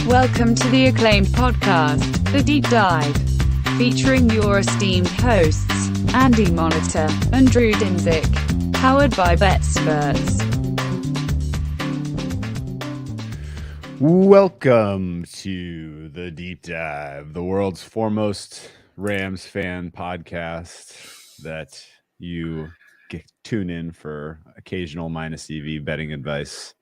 Welcome to the acclaimed podcast, The Deep Dive, featuring your esteemed hosts, Andy Monitor and Drew Dinzik, powered by BETSPERTS. Welcome to The Deep Dive, the world's foremost Rams fan podcast that you tune in for occasional minus EV betting advice.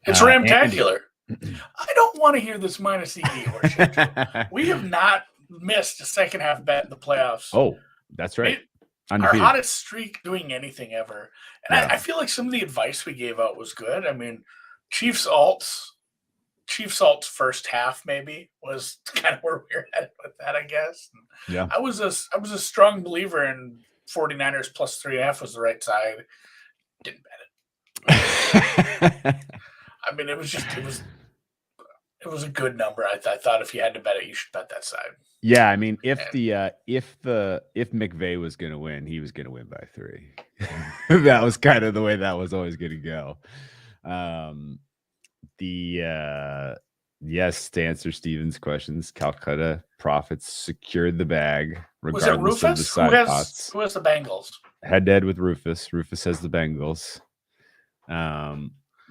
It's Ramtacular. I don't want to hear this minus EV horseshit. We have not missed a second half bet in the playoffs. Oh, that's right. Our hottest streak doing anything ever. And yeah. I feel like some of the advice we gave out was good. I mean, Chiefs alts first half maybe was kind of where we were headed with that, I guess. And yeah. I was a strong believer in 49ers plus 3.5 was the right side. Didn't bet it. I mean, it was a good number. I thought if you had to bet it, you should bet that side. Yeah, I mean, if McVay was going to win, he was going to win by 3. That was kind of the way that was always going to go. Yes, to answer Steven's questions, Calcutta Profits secured the bag regardless of the side pots. Who has the Bengals? Head-to-head with Rufus. Rufus has the Bengals.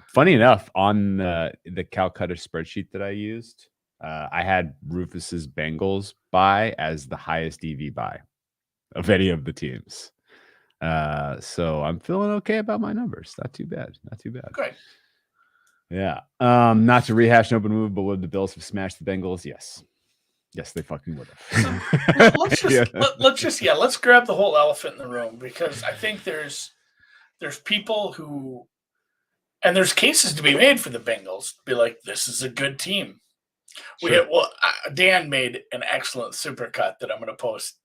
Funny enough, on the Calcutta spreadsheet that I used, I had Rufus's Bengals buy as the highest EV buy of any of the teams. So I'm feeling okay about my numbers. Not too bad. Great. Yeah. Not to rehash an open move, but would the Bills have smashed the Bengals? Yes, they fucking would have. So let's grab the whole elephant in the room, because I think there's people who. And there's cases to be made for the Bengals to be like, this is a good team. Sure. Dan made an excellent supercut that I'm going to post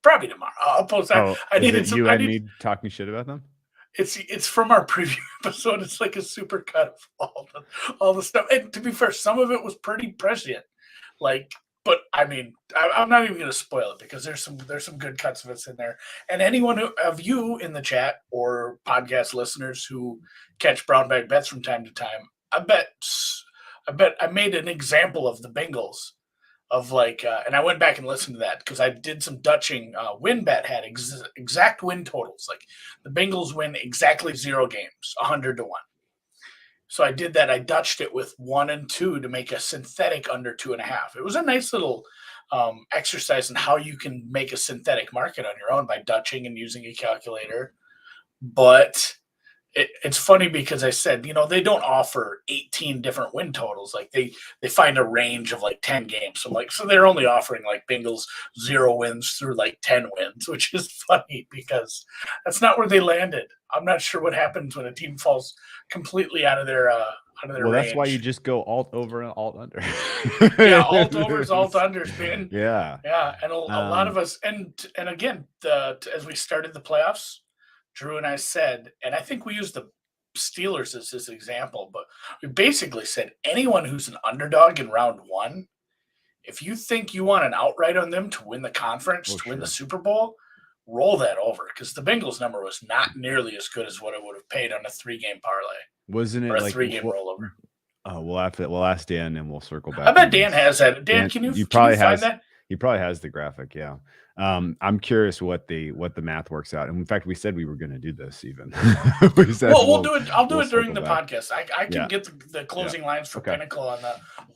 probably tomorrow. I'll post. I needed me talking shit about them. It's from our preview episode. It's like a supercut of all the stuff. And to be fair, some of it was pretty prescient. But I mean, I'm not even going to spoil it because there's some good cuts of it in there. And anyone of you in the chat or podcast listeners who catch brown bag bets from time to time, I bet I made an example of the Bengals of and I went back and listened to that because I did some Dutching. WinBet had exact win totals. Like the Bengals win exactly 0 games, 100-1. So I did that. I Dutched it with 1 and 2 to make a synthetic under 2.5. It was a nice little exercise in how you can make a synthetic market on your own by Dutching and using a calculator. But it's funny because I said, they don't offer 18 different win totals. Like they find a range of 10 games. So they're only offering Bengals 0 wins through 10 wins, which is funny because that's not where they landed. I'm not sure what happens when a team falls completely out of their range. That's why you just go alt over and alt under. Yeah, alt overs, alt unders, man. Yeah. And a lot of us, and again, as we started the playoffs, Drew and I said, and I think we used the Steelers as this example, but we basically said anyone who's an underdog in round 1, if you think you want an outright on them to win the conference, win the Super Bowl, roll that over, because the Bengals number was not nearly as good as what I would have paid on a 3-game parlay. Wasn't it or a 3-game rollover? Oh, we'll ask Dan and we'll circle back. I bet Dan has that. Dan, can you find that? He probably has the graphic. Yeah. I'm curious what the math works out. And in fact, we said we were going to do this even. We'll do it. I'll do it during the podcast. I can get the closing lines for Pinnacle on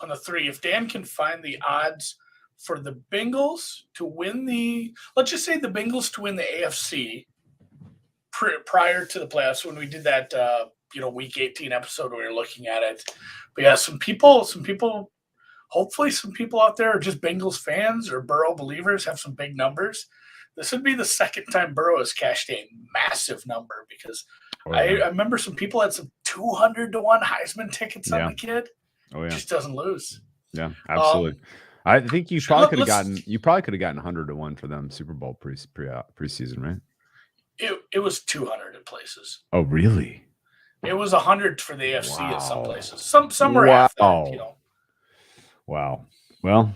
the 3. If Dan can find the odds for the Bengals to win let's just say the Bengals to win the AFC prior to the playoffs, when we did that, week 18 episode, we were looking at it. But yeah, some people, hopefully some people out there are just Bengals fans or Burrow believers, have some big numbers. This would be the second time Burrow has cashed a massive number, because I remember some people had some 200-1 Heisman tickets on the kid. Oh yeah, just doesn't lose. Yeah, absolutely. I think you probably could have gotten 100-1 for them Super Bowl preseason, right? It was 200 in places. Oh really? It was 100 for the AFC at some places. Some were half that, Wow. Well,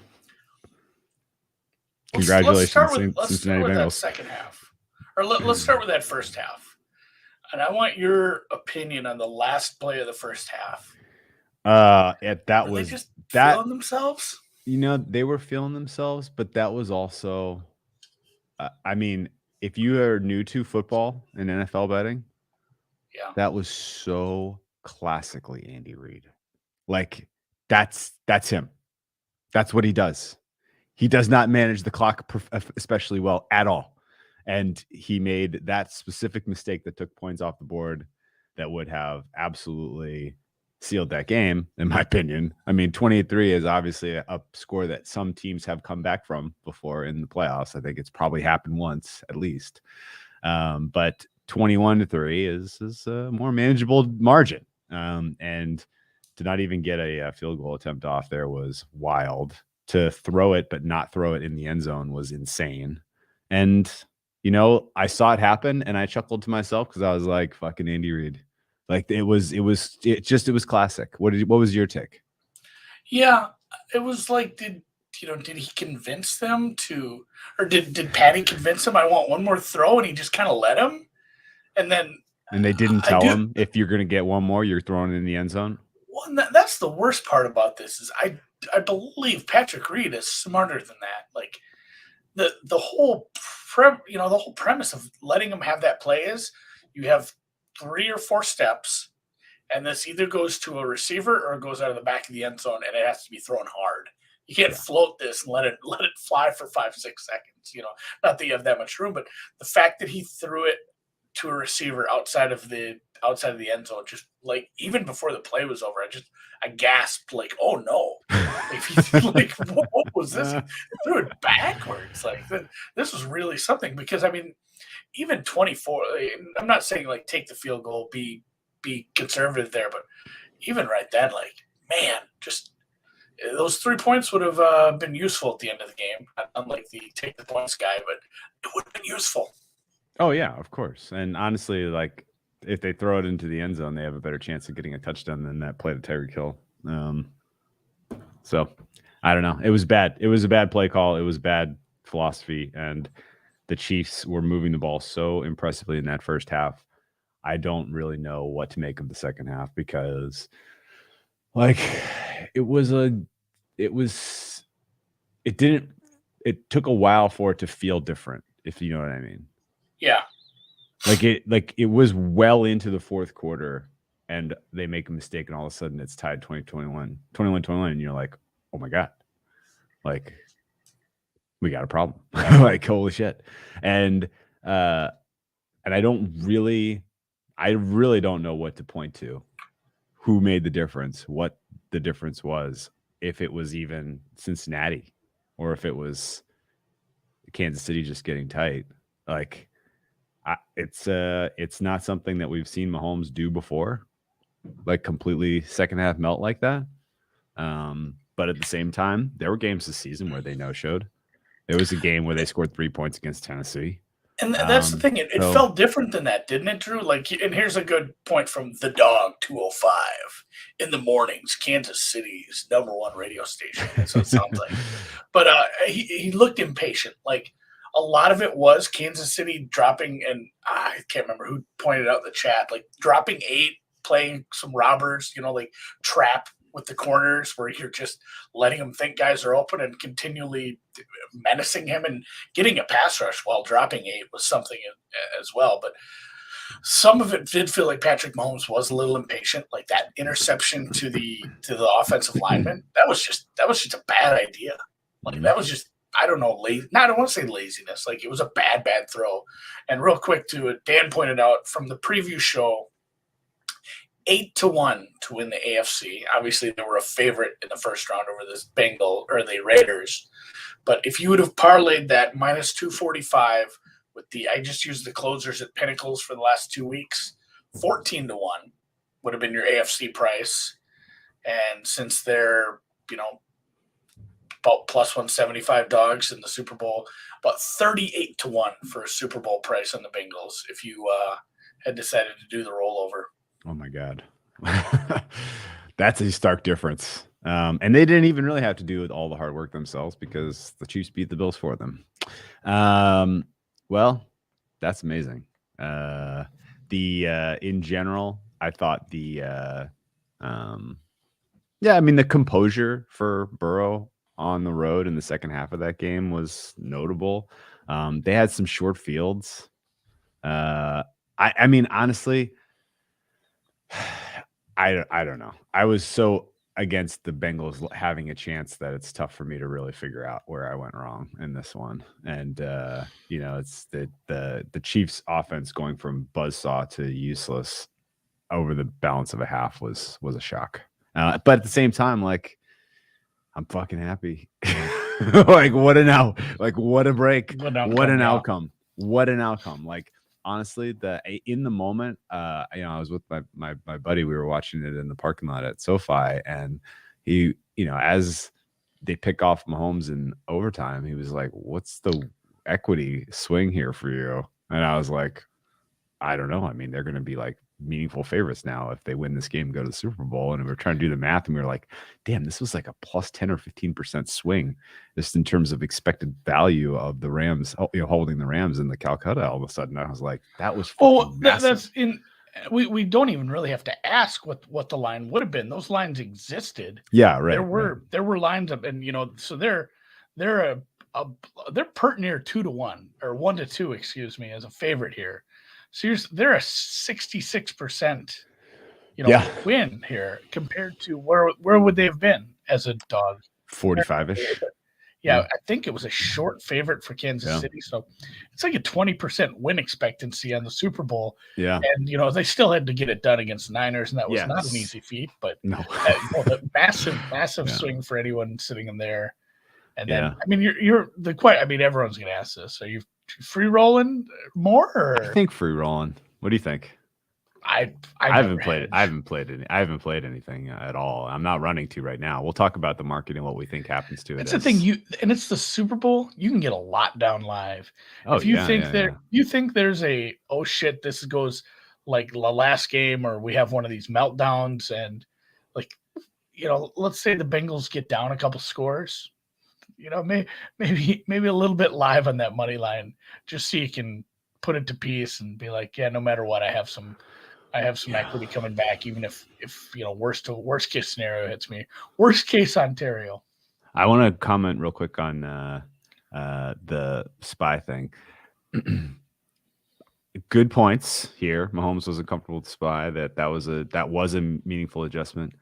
Let's congratulations, start with Cincinnati that Bengals. second half, or let's start with that first half. And I want your opinion on the last play of the first half. That Were was they just that. feeling themselves? They were feeling themselves, but that was also. I mean, if you are new to football and NFL betting, Yeah. that was so classically Andy Reid. Like that's him. That's what he does. He does not manage the clock especially well at all. And he made that specific mistake that took points off the board that would have absolutely sealed that game, in my opinion. I mean, 28-3 is obviously a score that some teams have come back from before in the playoffs. I think it's probably happened once at least. But 21-3 is a more manageable margin. And to not even get a field goal attempt off there was wild. To throw it but not throw it in the end zone was insane. And I saw it happen and I chuckled to myself because I was like, fucking Andy Reid. Like it was classic. What was your take? Yeah, it was like, did he convince them to, or did Patty convince him I want one more throw, and he just kind of let him? And they didn't tell him, if you're going to get one more, you're throwing it in the end zone. Well, that's the worst part about this is I believe Patrick Reed is smarter than that. Like the whole the whole premise of letting him have that play is you have 3 or 4 steps, and this either goes to a receiver or it goes out of the back of the end zone, and it has to be thrown hard. You can't float this and let it fly for 5-6 seconds. Not that you have that much room, but the fact that he threw it to a receiver outside of the end zone, just like even before the play was over, I gasped like, oh no. Like, what was this? He threw it backwards. Like this was really something, because I mean, even 24, I'm not saying like take the field goal, be conservative there, but even right then, like, man, just those 3 points would have been useful at the end of the game. Unlike the take the points guy, but it would have been useful. Oh yeah, of course. And honestly, like if they throw it into the end zone, they have a better chance of getting a touchdown than that play to Tyreek Hill. So I don't know. It was bad. It was a bad play call. It was bad philosophy, and the Chiefs were moving the ball so impressively in that first half. I don't really know what to make of the second half, because like it took a while for it to feel different, if you know what I mean. Yeah. Like it was well into the fourth quarter and they make a mistake and all of a sudden it's tied 21-21, and you're like, oh my God, like we got a problem. Like, holy shit. And I really don't know what to point to, who made the difference, what the difference was, if it was even Cincinnati or if it was Kansas City just getting tight. Like it's not something that we've seen Mahomes do before, like completely second half melt like that. But at the same time, there were games this season where they no-showed. There was a game where they scored 3 points against Tennessee. And that's the thing. It felt different than that, didn't it, Drew? Like, and here's a good point from the Dog 205 in the mornings, Kansas City's #1 radio station. That's what it sounds like. But he looked impatient. Like, a lot of it was Kansas City dropping, and I can't remember who pointed out in the chat, like dropping 8, playing some robbers, like trap with the corners, where you're just letting him think guys are open and continually menacing him, and getting a pass rush while dropping 8 was something as well. But some of it did feel like Patrick Mahomes was a little impatient, like that interception to the offensive lineman. That was just a bad idea. Like that was just, I don't know, I don't want to say laziness. Like it was a bad throw. And real quick to it, Dan pointed out from the preview show, 8-1 to win the AFC. Obviously, they were a favorite in the first round over the Raiders. But if you would have parlayed that -245 with I just used the closers at Pinnacles for the last 2 weeks, 14-1 would have been your AFC price. And since they're, about +175 dogs in the Super Bowl, about 38-1 for a Super Bowl price on the Bengals if you had decided to do the rollover. Oh my God. That's a stark difference. And they didn't even really have to do with all the hard work themselves because the Chiefs beat the Bills for them. Well, that's amazing. In general, I thought the composure for Burrow on the road in the second half of that game was notable. They had some short fields. I mean, honestly, I don't know. I was so against the Bengals having a chance that it's tough for me to really figure out where I went wrong in this one. And it's the Chiefs offense going from buzzsaw to useless over the balance of a half was a shock. But at the same time, like, I'm fucking happy. Like, what a break. What an outcome. What an outcome. Like, honestly, in the moment, I was with my buddy. We were watching it in the parking lot at SoFi, and he, as they pick off Mahomes in overtime, he was like, "What's the equity swing here for you?" And I was like, "I don't know. I mean, they're going to be like meaningful favorites now if they win this game and go to the Super Bowl." And we were trying to do the math, and we were like, "Damn, this was like a plus 10 or 15% swing just in terms of expected value of the Rams, holding the Rams in the Calcutta." All of a sudden, I was like, "That was massive." That's in. We don't even really have to ask what the line would have been. Those lines existed. Yeah, right. There were lines up, and so they're pert near 2-1 or 1-2, excuse me, as a favorite here. So they're a 66%, win here compared to where would they have been as a dog? 45-ish. Yeah, I think it was a short favorite for Kansas City. So it's like a 20% win expectancy on the Super Bowl. Yeah. And, they still had to get it done against Niners, and that was not an easy feat. But no, massive swing for anyone sitting in there. And then, I mean, everyone's going to ask this. Are you free rolling more? Or? I think free rolling. What do you think? I haven't played it. I haven't played anything at all. I'm not running to right now. We'll talk about the market and what we think happens to it. That's the thing. And it's the Super Bowl. You can get a lot down live. Oh, if you think there's a shit, this goes like the last game, or we have one of these meltdowns, and let's say the Bengals get down a couple scores. Maybe a little bit live on that money line, just so you can put it to peace and be like, yeah, no matter what, I have some equity coming back, even if worst case scenario hits me. Worst case Ontario. I want to comment real quick on the spy thing. Good points here. Mahomes was uncomfortable with the spy. That was a meaningful adjustment.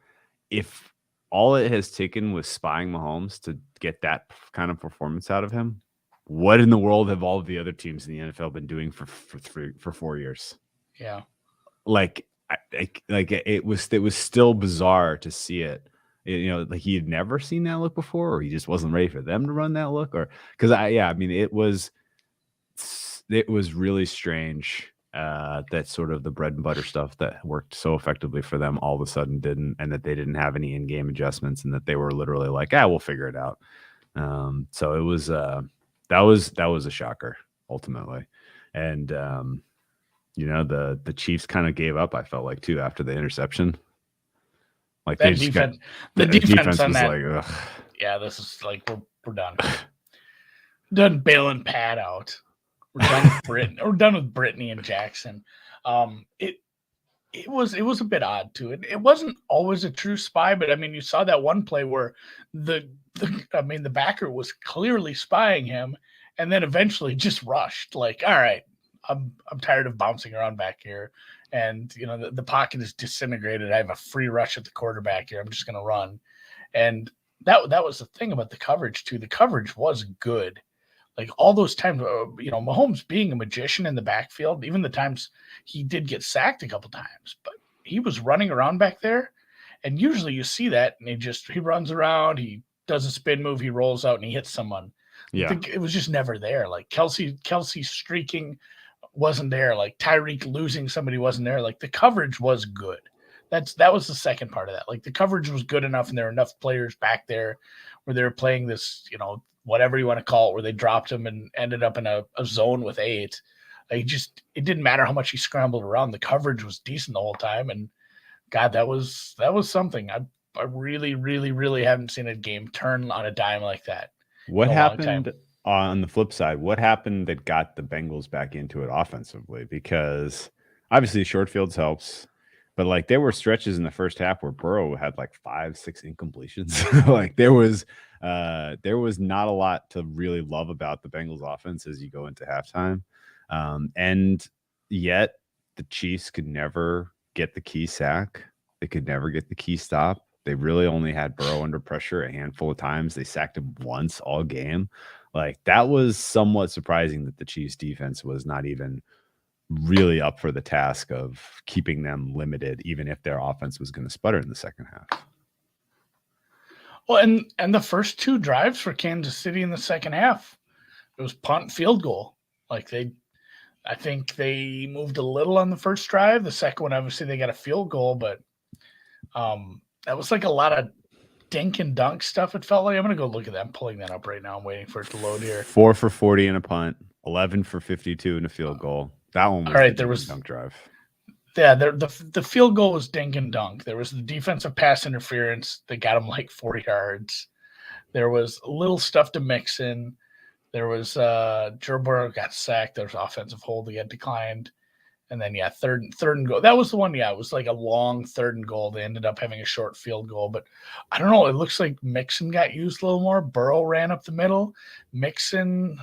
If all it has taken was spying Mahomes to get that kind of performance out of him, what in the world have all of the other teams in the NFL been doing for 4 years? Yeah. It was still bizarre to see it. Like he had never seen that look before, or he just wasn't ready for them to run that look, or because it was really strange that sort of the bread and butter stuff that worked so effectively for them all of a sudden didn't, and that they didn't have any in-game adjustments, and that they were literally like, we'll figure it out. So it was that was a shocker ultimately, and the Chiefs kind of gave up, I felt like, too, after the interception. Like that defense, the defense on was that, like, ugh. Yeah, this is like we're done. Done bailing Pat out. We're done with Brittany. We're done with Brittany and Jackson. It was a bit odd too. It wasn't always a true spy, but I mean, you saw that one play where the backer was clearly spying him, and then eventually just rushed. Like, all right, I'm tired of bouncing around back here, and the pocket is disintegrated. I have a free rush at the quarterback here. I'm just going to run, and that was the thing about the coverage too. The coverage was good. Like all those times, Mahomes being a magician in the backfield, even the times he did get sacked a couple times, but he was running around back there. And usually you see that, and he runs around, he does a spin move, he rolls out and he hits someone. Yeah. It was just never there. Like Kelsey streaking wasn't there. Like Tyreek losing somebody wasn't there. Like the coverage was good. That was the second part of that. Like the coverage was good enough, and there were enough players back there where they were playing this, whatever you want to call it, where they dropped him and ended up in a zone with 8. It didn't matter how much he scrambled around. The coverage was decent the whole time. And God, that was something. really, really, really haven't seen a game turn on a dime like that. What happened on the flip side? What happened that got the Bengals back into it offensively? Because obviously short fields helps, but like there were stretches in the first half where Burrow had like 5-6 incompletions. Like there was not a lot to really love about the Bengals offense as you go into halftime. And yet the Chiefs could never get the key sack. They could never get the key stop. They really only had Burrow under pressure a handful of times. They sacked him once all game. Like that was somewhat surprising that the Chiefs defense was not even really up for the task of keeping them limited, even if their offense was going to sputter in the second half. Well, and the first 2 drives for Kansas City in the second half, it was punt field goal. Like I think they moved a little on the first drive. The second one, obviously, they got a field goal, but that was like a lot of dink and dunk stuff. It felt like. I'm gonna go look at that. I'm pulling that up right now. I'm waiting for it to load here. 4 for 40 in a punt, 11 for 52 in a field goal. That one was all right. There was dunk drive. Yeah, the field goal was dink and dunk. There was the defensive pass interference that got him like 40 yards. There was a little stuff to mix in. There was Joe Burrow got sacked. There was offensive hold that got declined. And then, third and goal. That was the one, it was like a long 3rd and goal. They ended up having a short field goal. But I don't know. It looks like Mixon got used a little more. Burrow ran up the middle. Mixon,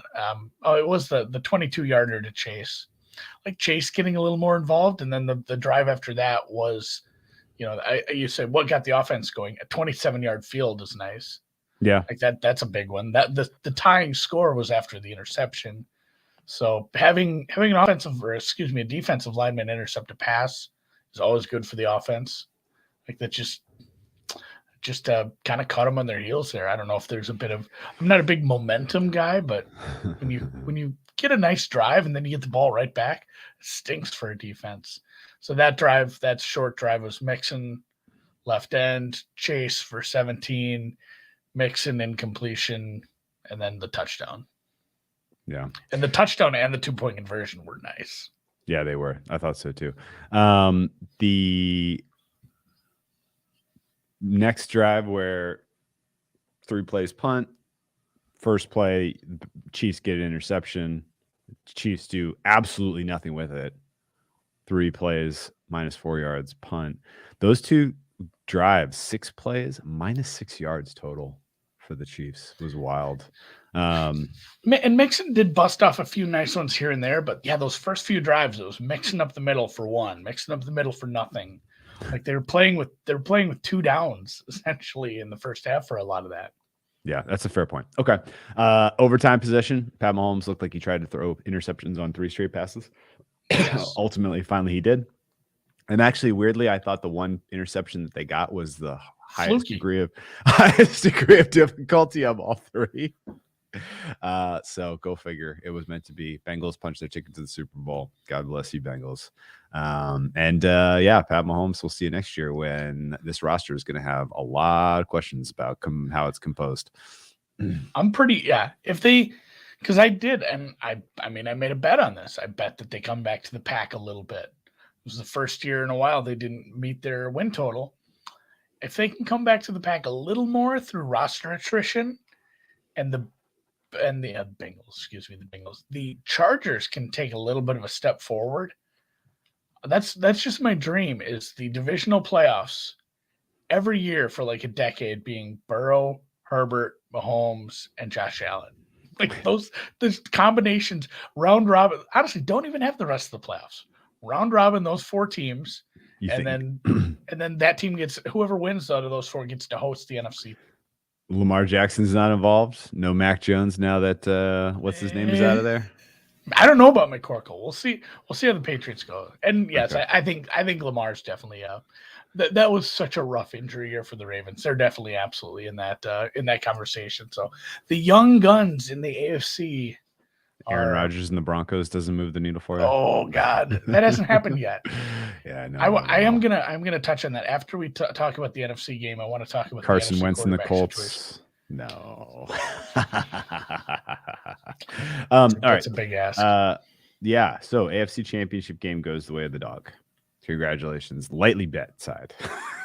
it was the 22-yarder to Chase. Like Chase getting a little more involved. And then the drive after that was, you said what got the offense going? A 27-yard field is nice. Yeah. Like that's a big one. That the tying score was after the interception. So having a defensive lineman intercept a pass is always good for the offense. Like that just kind of caught them on their heels there. I don't know if there's a bit of. I'm not a big momentum guy, but when you get a nice drive and then you get the ball right back, it stinks for a defense. So that short drive was Mixon left end, Chase for 17, Mixon incompletion, and then the touchdown. Yeah. And the touchdown and the 2-point conversion were nice. Yeah, they were. I thought so too. The next drive where 3 plays punt, first play, Chiefs get an interception. Chiefs do absolutely nothing with it. 3 plays, -4 yards, punt. Those 2 drives, 6 plays, -6 yards total for the Chiefs. It was wild. And Mixon did bust off a few nice ones here and there, but those first few drives, it was mixing up the middle for 1, mixing up the middle for nothing. Like they were playing with 2 downs essentially in the first half for a lot of that. Yeah, that's a fair point. Okay. Overtime possession. Pat Mahomes looked like he tried to throw interceptions on 3 straight passes. Yes. Ultimately, finally he did. And actually, weirdly, I thought the one interception that they got was the highest degree of difficulty of all 3. So go figure. It was meant to be. Bengals punched their ticket to the Super Bowl. God bless you, Bengals. Pat Mahomes, we'll see you next year when this roster is going to have a lot of questions about how it's composed. I'm pretty, because I did, and I made a bet on this. I bet that they come back to the pack a little bit. It was the first year in a while they didn't meet their win total. If they can come back to the pack a little more through roster attrition and the Bengals, the Chargers can take a little bit of a step forward. That's just my dream, is the divisional playoffs every year for like a decade being Burrow, Herbert, Mahomes, and Josh Allen. Like those combinations, round robin. Honestly, don't even have the rest of the playoffs. Round robin, those 4 teams, then that team gets, whoever wins out of those 4 gets to host the NFC. Lamar Jackson's not involved. No Mac Jones now that what's his name is out of there. I don't know about McCorkle. We'll see how the Patriots go. And yes, okay. I think Lamar's definitely that was such a rough injury year for the Ravens. They're definitely absolutely in that conversation. So the young guns in the AFC. Aaron Rodgers and the Broncos doesn't move the needle for you. Oh God, that hasn't happened yet. Yeah, no. I'm gonna touch on that after we talk about the NFC game. I want to talk about Carson the Wentz and the Colts. Situation. No. All right, it's a big ask. Yeah. So AFC Championship game goes the way of the dog. Congratulations. Lightly bet side.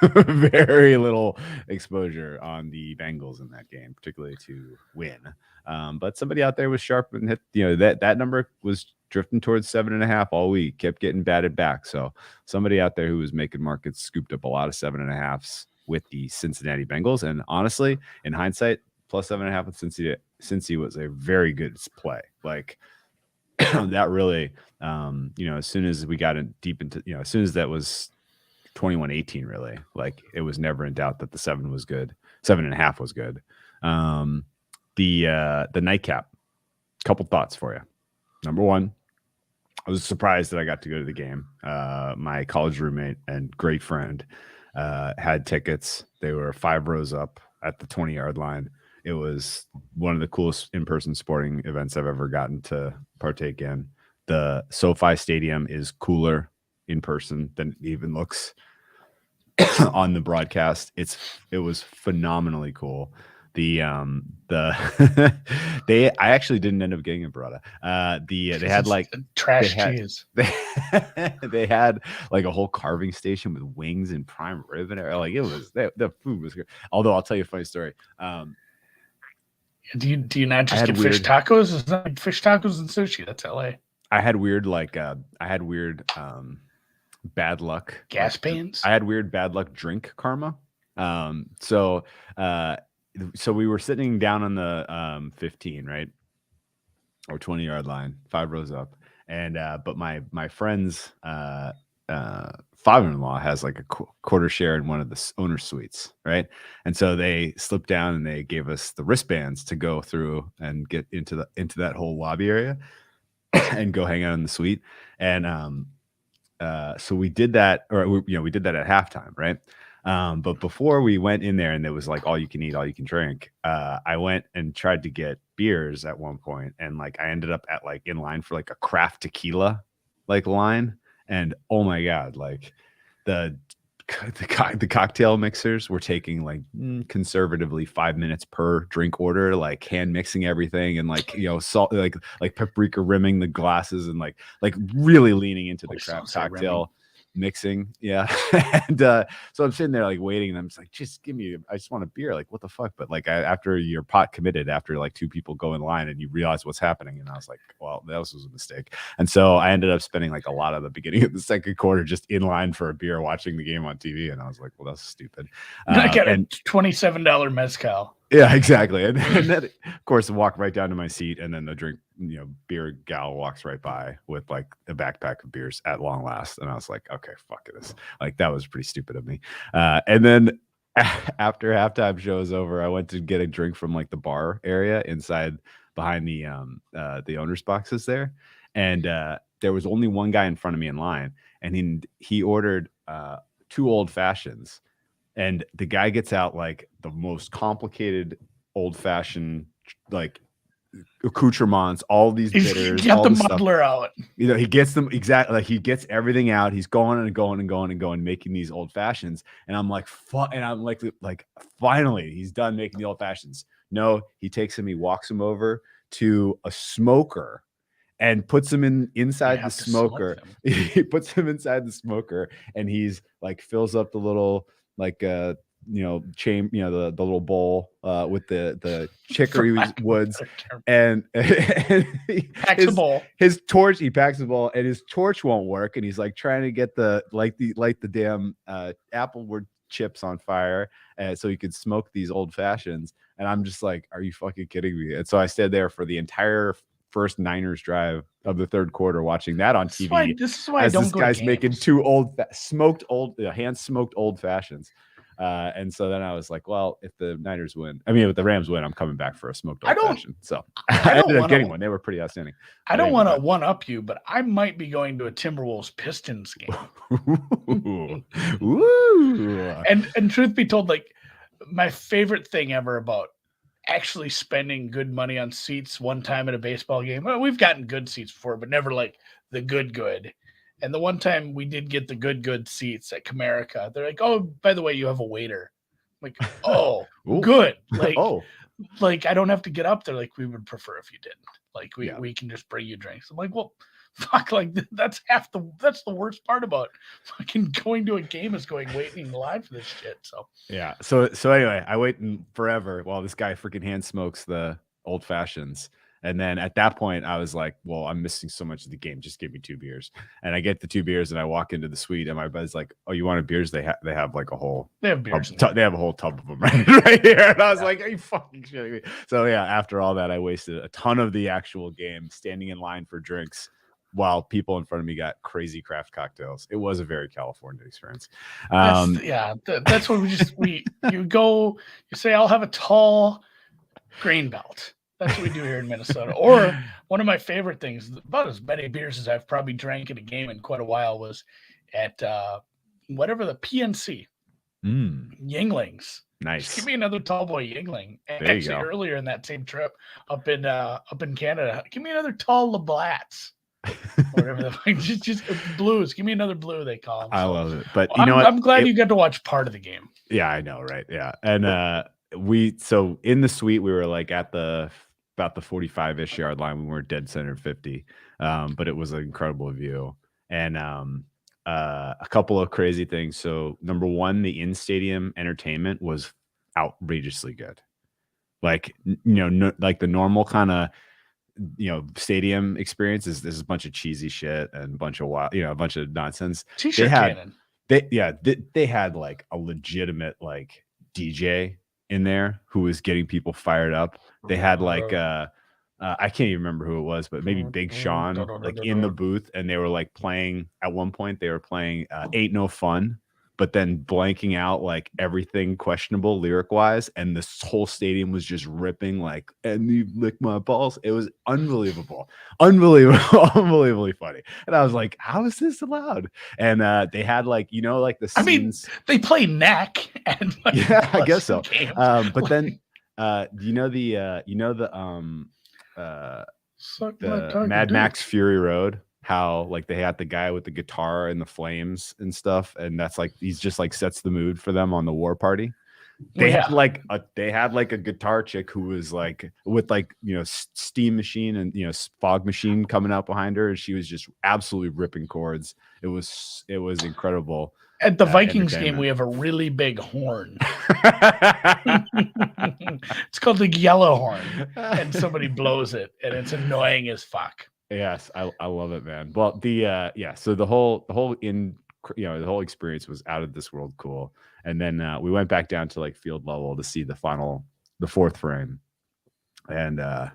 Very little exposure on the Bengals in that game, particularly to win. But somebody out there was sharp and hit, that number was drifting towards 7.5 all week, kept getting batted back. So somebody out there who was making markets scooped up a lot of 7.5s with the Cincinnati Bengals. And honestly, in hindsight, plus 7.5 with Cincy was a very good play. Like, that really, as soon as we got in deep into, as soon as that was 21-18, really, like, it was never in doubt that the 7 was good. 7.5 was good. The nightcap, couple thoughts for you. Number one, I was surprised that I got to go to the game. My college roommate and great friend had tickets. They were 5 rows up at the 20-yard line. It was one of the coolest in-person sporting events I've ever gotten to partake in. The SoFi Stadium is cooler in person than it even looks on the broadcast. It was phenomenally cool. I actually didn't end up getting a burrata. They had like trash cheese. They had like a whole carving station with wings and prime rib and like it was the food was good. Although I'll tell you a funny story. Do you not just get fish tacos? It's not like fish tacos and sushi. That's LA. I had weird bad luck. Gas pains. I had weird bad luck drink karma. So we were sitting down on the 15, right? Or 20-yard line, 5 rows up. And but my friend's father-in-law has like a quarter share in one of the owner suites, right? And so they slipped down and they gave us the wristbands to go through and get into that whole lobby area and go hang out in the suite. And so we did that, we did that at halftime, right? But before we went in there and it was like all you can eat, all you can drink, I went and tried to get beers at one point, and like I ended up at like in line for like a craft tequila like line. And oh my God, like the cocktail mixers were taking like conservatively 5 minutes per drink order, like hand mixing everything and like, salt, like paprika rimming the glasses and like really leaning into the craft cocktail mixing. Yeah. And so I'm sitting there like waiting and I'm just like, I just want a beer. Like, what the fuck? But like after you're pot committed, after like 2 people go in line and you realize what's happening. And I was like, well, that was a mistake. And so I ended up spending like a lot of the beginning of the second quarter just in line for a beer watching the game on TV. And I was like, well, that's stupid. I got a $27 mezcal. Yeah, exactly. And then, of course, walk right down to my seat, and then the drink, beer gal walks right by with like a backpack of beers at long last. And I was like, okay, fuck this. Like, that was pretty stupid of me. And then after halftime show was over, I went to get a drink from like the bar area inside behind the owner's boxes there. And there was only one guy in front of me in line, and he ordered 2 old fashions. And the guy gets out like the most complicated old fashioned like accoutrements, all these bitters. He got the muddler out. He gets them exactly, like he gets everything out. He's going and going and going and going, making these old fashions. And I'm like, and I'm like finally he's done making the old fashions. No, he takes him, he walks him over to a smoker and puts him inside the smoker. He puts him inside the smoker, and he's like fills up the little like chain, the little bowl with the chicory woods, and he packs a bowl. His torch, he packs a bowl, and his torch won't work, and he's like trying to get the damn applewood chips on fire, so he could smoke these old fashions. And I'm just like, are you fucking kidding me? And so I stayed there for the entire first Niners drive of the third quarter, watching that on TV. This is why I don't this go guy's to making 2 hand smoked old fashions. And so then I was like, well, if the Rams win, I'm coming back for a smoked old fashion. So I ended up getting one. They were pretty outstanding. I don't want to one up you, but I might be going to a Timberwolves Pistons game. Ooh. And truth be told, like, my favorite thing ever about actually spending good money on seats one time at a baseball game. Well, we've gotten good seats before, but never like the good. And the one time we did get the good seats at Comerica, they're like, oh, by the way, you have a waiter. I'm like, oh, good. Like, like I don't have to get up there. Like, we would prefer if you didn't. Like, we can just bring you drinks. I'm like, well, fuck, like that's the worst part about fucking going to a game is waiting in line for this shit. So yeah. So anyway, I wait forever while this guy freaking hand smokes the old fashions. And then at that point, I was like, well, I'm missing so much of the game. Just give me 2 beers. And I get the 2 beers and I walk into the suite and my buddy's like, oh, you want a beers? They have like a whole, they have beers. They have a whole tub of them right here. And I was like, are you fucking shitting me? So yeah, after all that, I wasted a ton of the actual game standing in line for drinks while people in front of me got crazy craft cocktails. It was a very California experience. That's what you go, you say, I'll have a tall grain belt. That's what we do here in Minnesota. Or one of my favorite things, about as many beers as I've probably drank at a game in quite a while, was at whatever the PNC, Yinglings. Nice. Just give me another tall boy Yingling. And actually, earlier in that same trip up in Canada, give me another tall LeBlats. Whatever the just blues. Give me another blue, they call them. I love it. But you know what? I'm glad you got to watch part of the game. Yeah, I know, right? Yeah. And so in the suite, we were like at about the 45-ish yard line. We weren't dead center 50. But it was an incredible view. And a couple of crazy things. So number one, the in-stadium entertainment was outrageously good. Like, like the normal kind of, stadium experience is there's a bunch of cheesy shit and a bunch of a bunch of nonsense. T-shirt cannon. They had like a legitimate like DJ in there who was getting people fired up. They had like I can't even remember who it was, but maybe Big Sean like in the booth, and they were like playing at one point. They were playing "Ain't No Fun," but then blanking out like everything questionable lyric wise, and this whole stadium was just ripping like "And you lick my balls." It was unbelievable, unbelievably funny. And I was like, "How is this allowed?" And they had like like the scenes. I mean, they play neck and like, yeah, I guess so. But then the Mad Max Fury Road, how like they had the guy with the guitar and the flames and stuff, and that's like he's just like sets the mood for them on the war party. They had like a guitar chick who was like with like steam machine and fog machine coming out behind her, and she was just absolutely ripping chords. It was incredible. At the Vikings game, we have a really big horn. It's called the yellow horn, and somebody blows it, and it's annoying as fuck. Yes, I love it, man. Well, so the whole experience was out of this world cool. And then we went back down to like field level to see the fourth frame. And I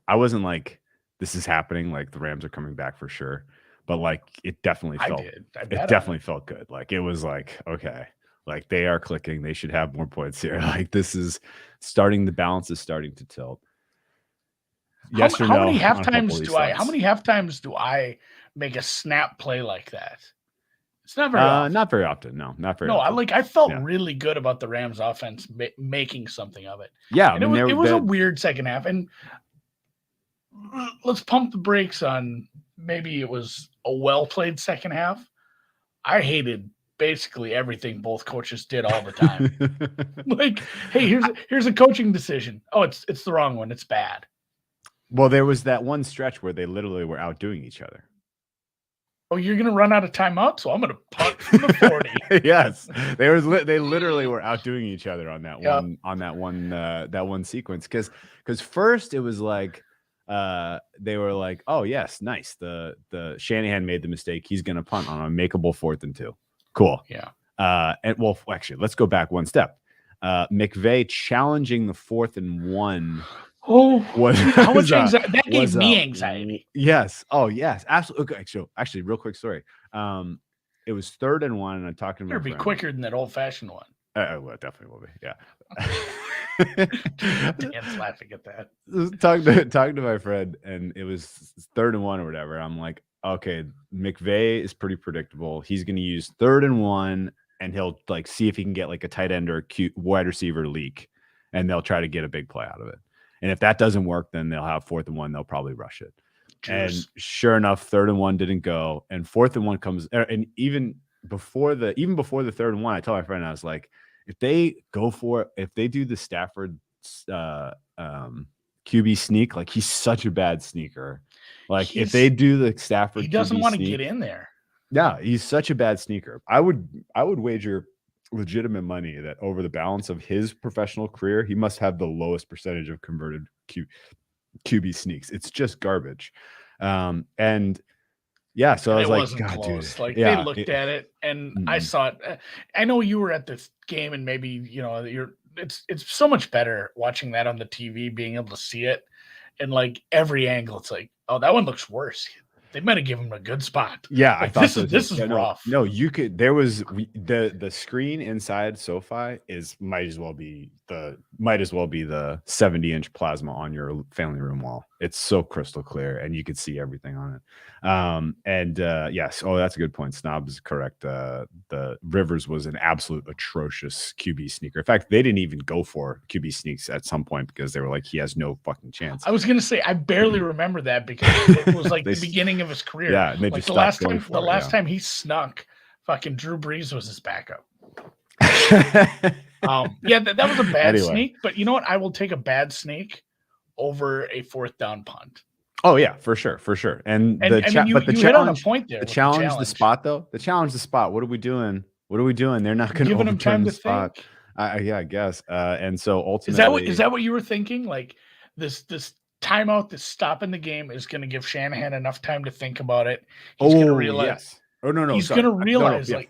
wasn't like, this is happening, like the Rams are coming back for sure. But like it definitely felt good. Like it was like, okay, like they are clicking. They should have more points here. Like this is starting, the balance is starting to tilt. Yes or no? How many halftimes do I make a snap play like that? It's not very often. Not very often. No, not very often. I felt really good about the Rams offense making something of it. Yeah. And it was a weird second half. And let's pump the brakes on maybe it was a well-played second half. I hated basically everything both coaches did all the time. Like, hey, here's a coaching decision. Oh, it's the wrong one. It's bad. Well, there was that one stretch where they literally were outdoing each other. Oh, you're going to run out of timeout, so I'm going to punt from the 40. Yes, they literally were outdoing each other on that one sequence because first it was like they were like, oh yes, nice. The Shanahan made the mistake. He's going to punt on a makeable 4th and 2. Cool. Yeah. And well, actually, let's go back one step. McVay challenging the 4th and 1. Oh, how much anxiety? That gave me anxiety. Yes. Oh, yes. Absolutely. Okay. So, actually, real quick story. It was 3rd and 1, and I'm talking about. It'd be quicker than that old-fashioned one. Well, it definitely will be. Yeah. Dan's laughing at that. Talking to my friend, and it was 3rd and 1 or whatever. I'm like, okay, McVay is pretty predictable. He's going to use 3rd and 1, and he'll like see if he can get like a tight end or a cute wide receiver leak, and they'll try to get a big play out of it. And if that doesn't work, then they'll have 4th and 1. They'll probably rush it. Cheers. And sure enough, 3rd and 1 didn't go, and 4th and 1 comes. And even before the 3rd and 1, I told my friend, I was like, if they go for it, if they do the Stafford QB sneak. Like he's such a bad sneaker. Like if they do the Stafford, he doesn't QB want to sneak, get in there. Yeah, he's such a bad sneaker. I would wager legitimate money that over the balance of his professional career, he must have the lowest percentage of converted QB sneaks. It's just garbage. And yeah, so I was like, God, close. dude. Like yeah, they looked at it, and I saw it. I know you were at this game, and maybe it's so much better watching that on the TV, being able to see it, and like every angle, it's like, oh, that one looks worse. They might have given him a good spot. Yeah, like, I thought this is rough. No, you could. There was the screen inside SoFi might as well be the 70-inch plasma on your family room wall. It's so crystal clear, and you could see everything on it. Yes, that's a good point. Snob is correct. The Rivers was an absolute atrocious QB sneaker. In fact, they didn't even go for QB sneaks at some point because they were like, he has no fucking chance. I was gonna say I barely remember that because it was like the beginning of his career. Yeah, and they like just the last time he snuck, fucking Drew Brees was his backup. That was a bad sneak, but you know what? I will take a bad sneak over a 4th down punt. Oh yeah, for sure. And you hit on a point there. The challenge, the spot though. The challenge, the spot. What are we doing? They're not going to giving him time to spot. think. Yeah, I guess. And so ultimately, is that what you were thinking? Like this timeout, this stopping the game is going to give Shanahan enough time to think about it. He's going to realize. Yes. Oh no! He's going to realize going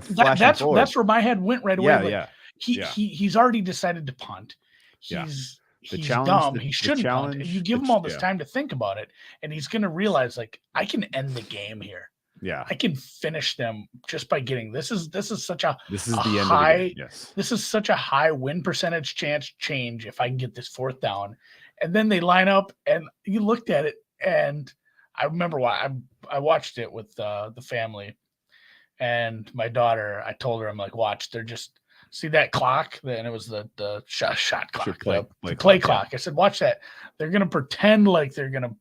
flashing forward. That's where my head went right away. Yeah, He's already decided to punt. He's dumb. He shouldn't punt. And you give him all this time to think about it, and he's going to realize, like, I can end the game here. Yeah, I can finish them just by getting this is such a this is the end high, of the game. Yes. This is such a high win percentage chance change if I can get this 4th down. And then they line up, and you looked at it, and I remember why I watched it with the family and my daughter. I told her, I'm like, watch, they're just see that clock. Then it was the shot clock, the play clock. I said, watch that. They're going to pretend like they're going to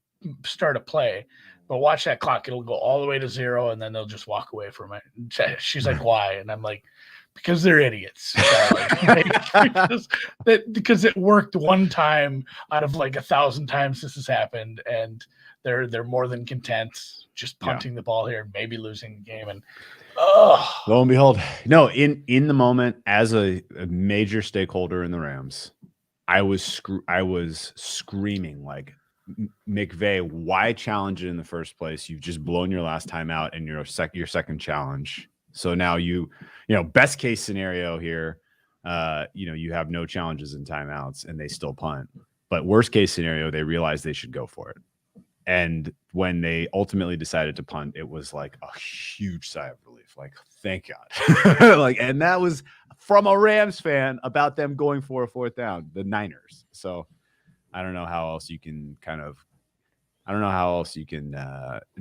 start a play, but watch that clock. It'll go all the way to 0, and then they'll just walk away from it. And she's like, why? And I'm like, because they're idiots. Because it worked one time out of like 1,000 times this has happened, and they're more than content just punting the ball here, maybe losing the game. And lo and behold, no. In the moment, as a major stakeholder in the Rams, I was screaming like, McVay, why challenge it in the first place? You've just blown your last time out and your second challenge. So now you best case scenario here, you have no challenges and timeouts and they still punt. But worst case scenario, they realized they should go for it. And when they ultimately decided to punt, it was like a huge sigh of relief. Like, thank God. and that was from a Rams fan about them going for a 4th down, the Niners. So I don't know how else you can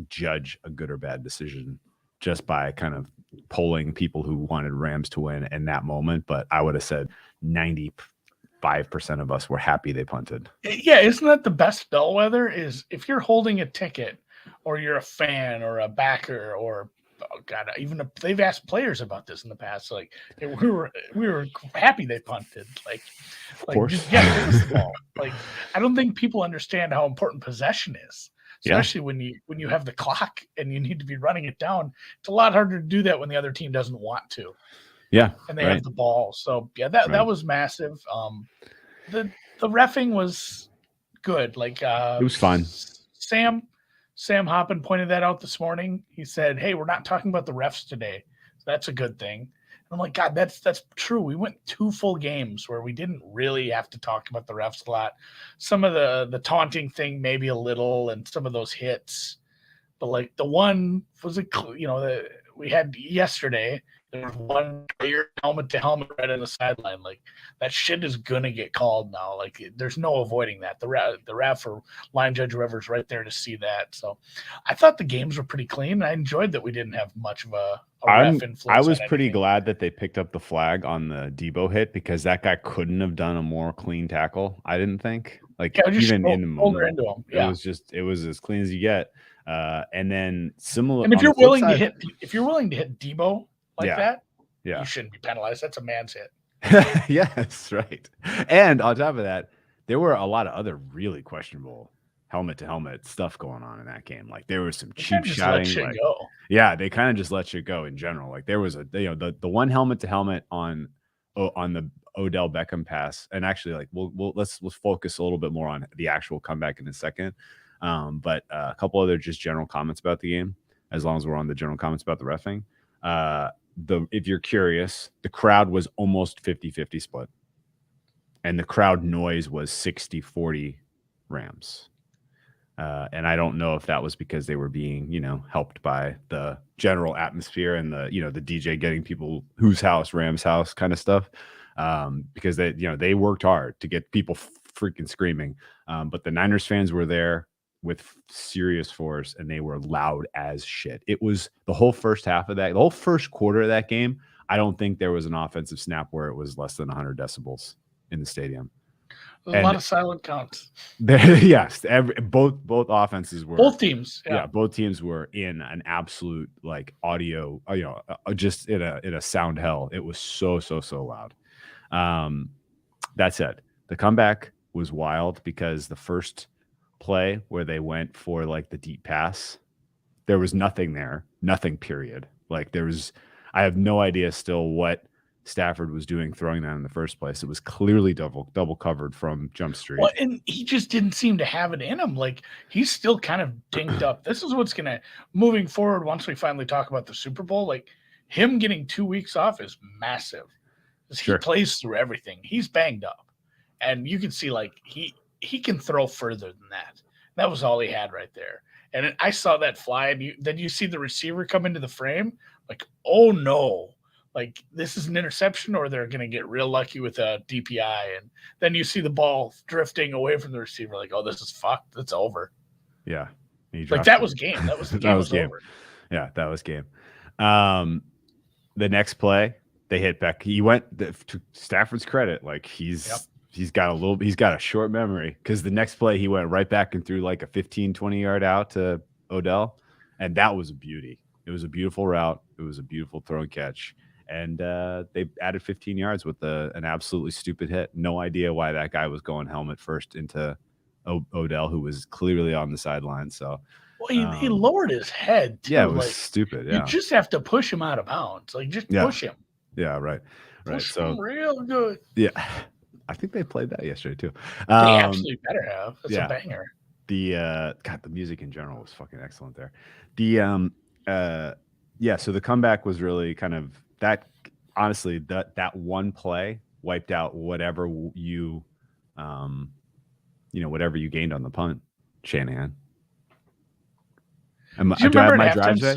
judge a good or bad decision just by kind of polling people who wanted Rams to win in that moment. But I would have said 95% of us were happy they punted. Yeah, isn't that the best bellwether? Is if you're holding a ticket, or you're a fan or a backer, or they've asked players about this in the past. Like, we were happy they punted. Like just get this ball. Like, I don't think people understand how important possession is, especially when you have the clock and you need to be running it down. It's a lot harder to do that when the other team doesn't want to. Yeah, and they have the ball. So that was massive. The reffing was good. Like it was fun. Sam Hoppen pointed that out this morning. He said, "Hey, we're not talking about the refs today. So that's a good thing." And I'm like, God, that's true. We went 2 full games where we didn't really have to talk about the refs a lot. Some of the taunting thing, maybe a little, and some of those hits. But like the one was that we had yesterday. There was one clear helmet to helmet right on the sideline. Like, that shit is gonna get called now. Like, there's no avoiding that. The ref or line judge, whoever's right there to see that. So, I thought the games were pretty clean. I enjoyed that we didn't have much of a ref influence. I was pretty glad that they picked up the flag on the Debo hit, because that guy couldn't have done a more clean tackle. I didn't think. Like, even in the moment, into him. Yeah. It was as clean as you get. And then similar. And if you're willing to hit Debo that, you shouldn't be penalized. That's a man's hit. Yes, right. And on top of that, there were a lot of other really questionable helmet to helmet stuff going on in that game. Like there was some cheap shouting. Like, yeah, they kind of just let you go in general. Like there was the one helmet to helmet on the Odell Beckham pass, and actually like let's focus a little bit more on the actual comeback in a second. But a couple other just general comments about the game, as long as we're on the general comments about the reffing. If you're curious, the crowd was almost 50-50 split. And the crowd noise was 60-40 Rams. And I don't know if that was because they were being, helped by the general atmosphere and the DJ getting people whose house, Rams house kind of stuff. Because they worked hard to get people freaking screaming. But the Niners fans were there with serious force, and they were loud as shit. It was the whole first half of that, the whole first quarter of that game. I don't think there was an offensive snap where it was less than 100 decibels in the stadium. A lot of silent counts. Yes, both offenses were. Both teams, yeah, both teams were in an absolute like audio, just in a sound hell. It was so loud. That said, the comeback was wild because the first play where they went for like the deep pass, there was nothing there, nothing. Period. Like I have no idea still what Stafford was doing throwing that in the first place. It was clearly double covered from Jump Street. Well, and he just didn't seem to have it in him. Like he's still kind of dinged up. This is what's gonna moving forward once we finally talk about the Super Bowl. Like him getting 2 weeks off is massive. He plays through everything. He's banged up, and you can see like he can throw further than that. That was all he had right there. And I saw that fly, and then you see the receiver come into the frame. Like, oh no. Like this is an interception, or they're going to get real lucky with a DPI. And then you see the ball drifting away from the receiver. Like, oh, this is fucked. It's over. Yeah. Like that was game. That was the game. That was game. Over. Yeah, that was game. The next play, they hit back. He went to Stafford's credit. Like he's got a short memory, because the next play he went right back and threw like a 15-20 yard out to Odell. And that was a beauty. It was a beautiful route. It was a beautiful throw and catch. And they added 15 yards with an absolutely stupid hit. No idea why that guy was going helmet first into Odell, who was clearly on the sideline. So, he lowered his head too. Yeah, it was stupid. Yeah, you just have to push him out of bounds. Like just push him. Yeah, right. Push him real good. Yeah, I think they played that yesterday too. They absolutely better have. That's a banger. The music in general was fucking excellent there. So the comeback was really kind of that. Honestly, that one play wiped out whatever whatever you gained on the punt, Shanahan. Do I have my drives right?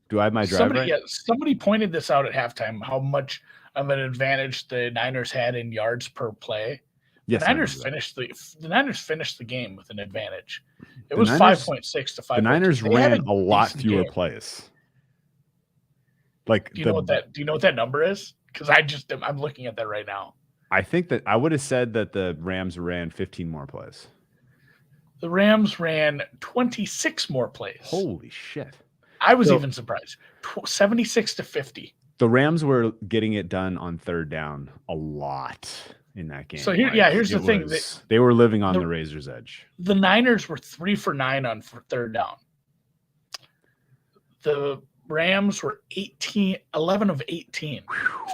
Do I have my drive right? Yeah, somebody pointed this out at halftime, how much of an advantage the Niners had in yards per play. Yes, the Niners finished the game with an advantage. It was 5.6 to 5. The Niners ran a lot fewer plays. Like, do you know what that number is? Because I'm looking at that right now. I think that I would have said that the Rams ran 15 more plays. The Rams ran 26 more plays. Holy shit! I was even surprised. 76 to 50. The Rams were getting it done on third down a lot in that game. So here's the thing: they were living on the razor's edge. The Niners were 3 for 9 on third down. The Rams were 11 of 18.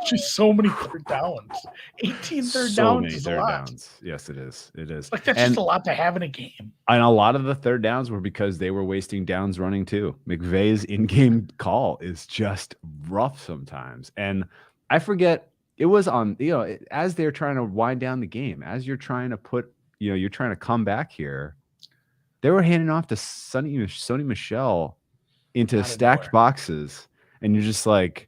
Just so many third downs. 18 third downs is a lot. Yes, it is. It is. Like that's just a lot to have in a game. And a lot of the third downs were because they were wasting downs running too. McVay's in-game call is just rough sometimes. And I forget, it was on, as they're trying to wind down the game, as you're trying to you're trying to come back here, they were handing off to Sony Michel into stacked boxes, and you're just like,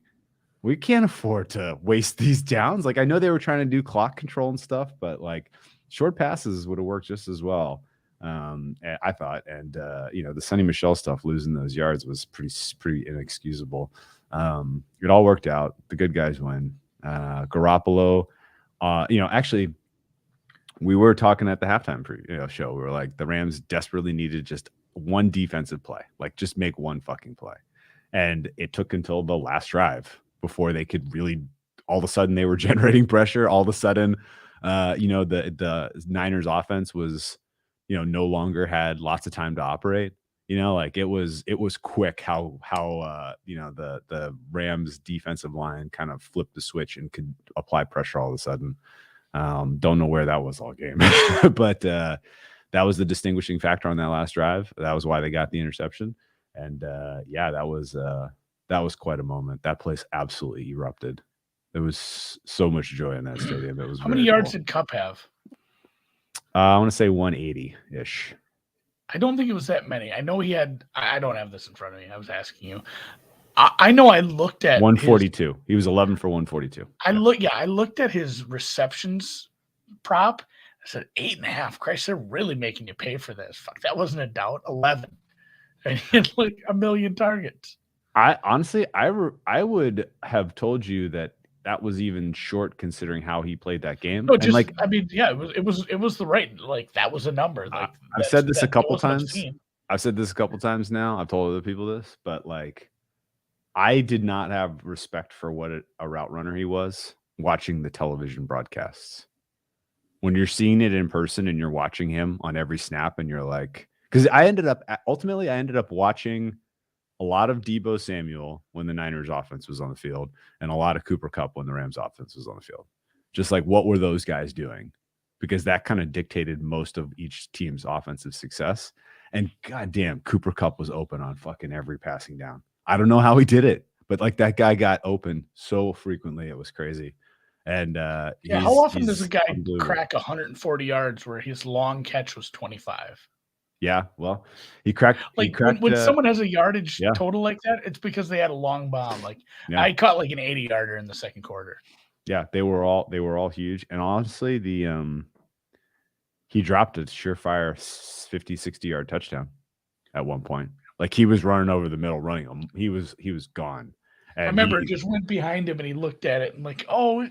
we can't afford to waste these downs. Like, I know they were trying to do clock control and stuff, but like short passes would have worked just as well. I thought, and the Sony Michel stuff, losing those yards was pretty inexcusable. It all worked out. The good guys win. Garoppolo, actually, we were talking at the halftime show. We were like, the Rams desperately needed just one defensive play, like just make one fucking play. And it took until the last drive before they could really, all of a sudden they were generating pressure. All of a sudden The Niners offense was, no longer had lots of time to operate. Like it was quick how the Rams defensive line kind of flipped the switch and could apply pressure all of a sudden. Don't know where that was all game, but that was the distinguishing factor on that last drive. That was why they got the interception. And that was quite a moment. That place absolutely erupted. There was so much joy in that stadium. It was How many yards did Cup have? I want to say 180-ish. I don't think it was that many. I know he had. I don't have this in front of me. I was asking you. I know I looked at 142. He was 11 for 142. I looked at his receptions prop. I said 8.5. Christ, they're really making you pay for this. Fuck, that wasn't a doubt. 11, and he had like 1 million targets. I honestly, I would have told you that was even short considering how he played that game. No, just it was the right, like that was a number. Like I've said this a couple times. I've said this a couple times now. I've told other people this, but like I did not have respect for what a route runner he was watching the television broadcasts. When you're seeing it in person and you're watching him on every snap, and you're like, because I ended up watching a lot of Deebo Samuel when the Niners offense was on the field, and a lot of Cooper Kupp when the Rams offense was on the field. Just like, what were those guys doing? Because that kind of dictated most of each team's offensive success. And goddamn, Cooper Kupp was open on fucking every passing down. I don't know how he did it, but like that guy got open so frequently. It was crazy. And how often does a guy crack 140 yards where his long catch was 25? Yeah, well, he cracked. When someone has a yardage total like that, it's because they had a long bomb. Like I caught like an 80-yarder in the second quarter. Yeah, they were all huge. And honestly, he dropped a surefire 50, 60-yard touchdown at one point. Like he was running over the middle, running him. He was gone. And I remember it just went behind him and he looked at it and like, oh,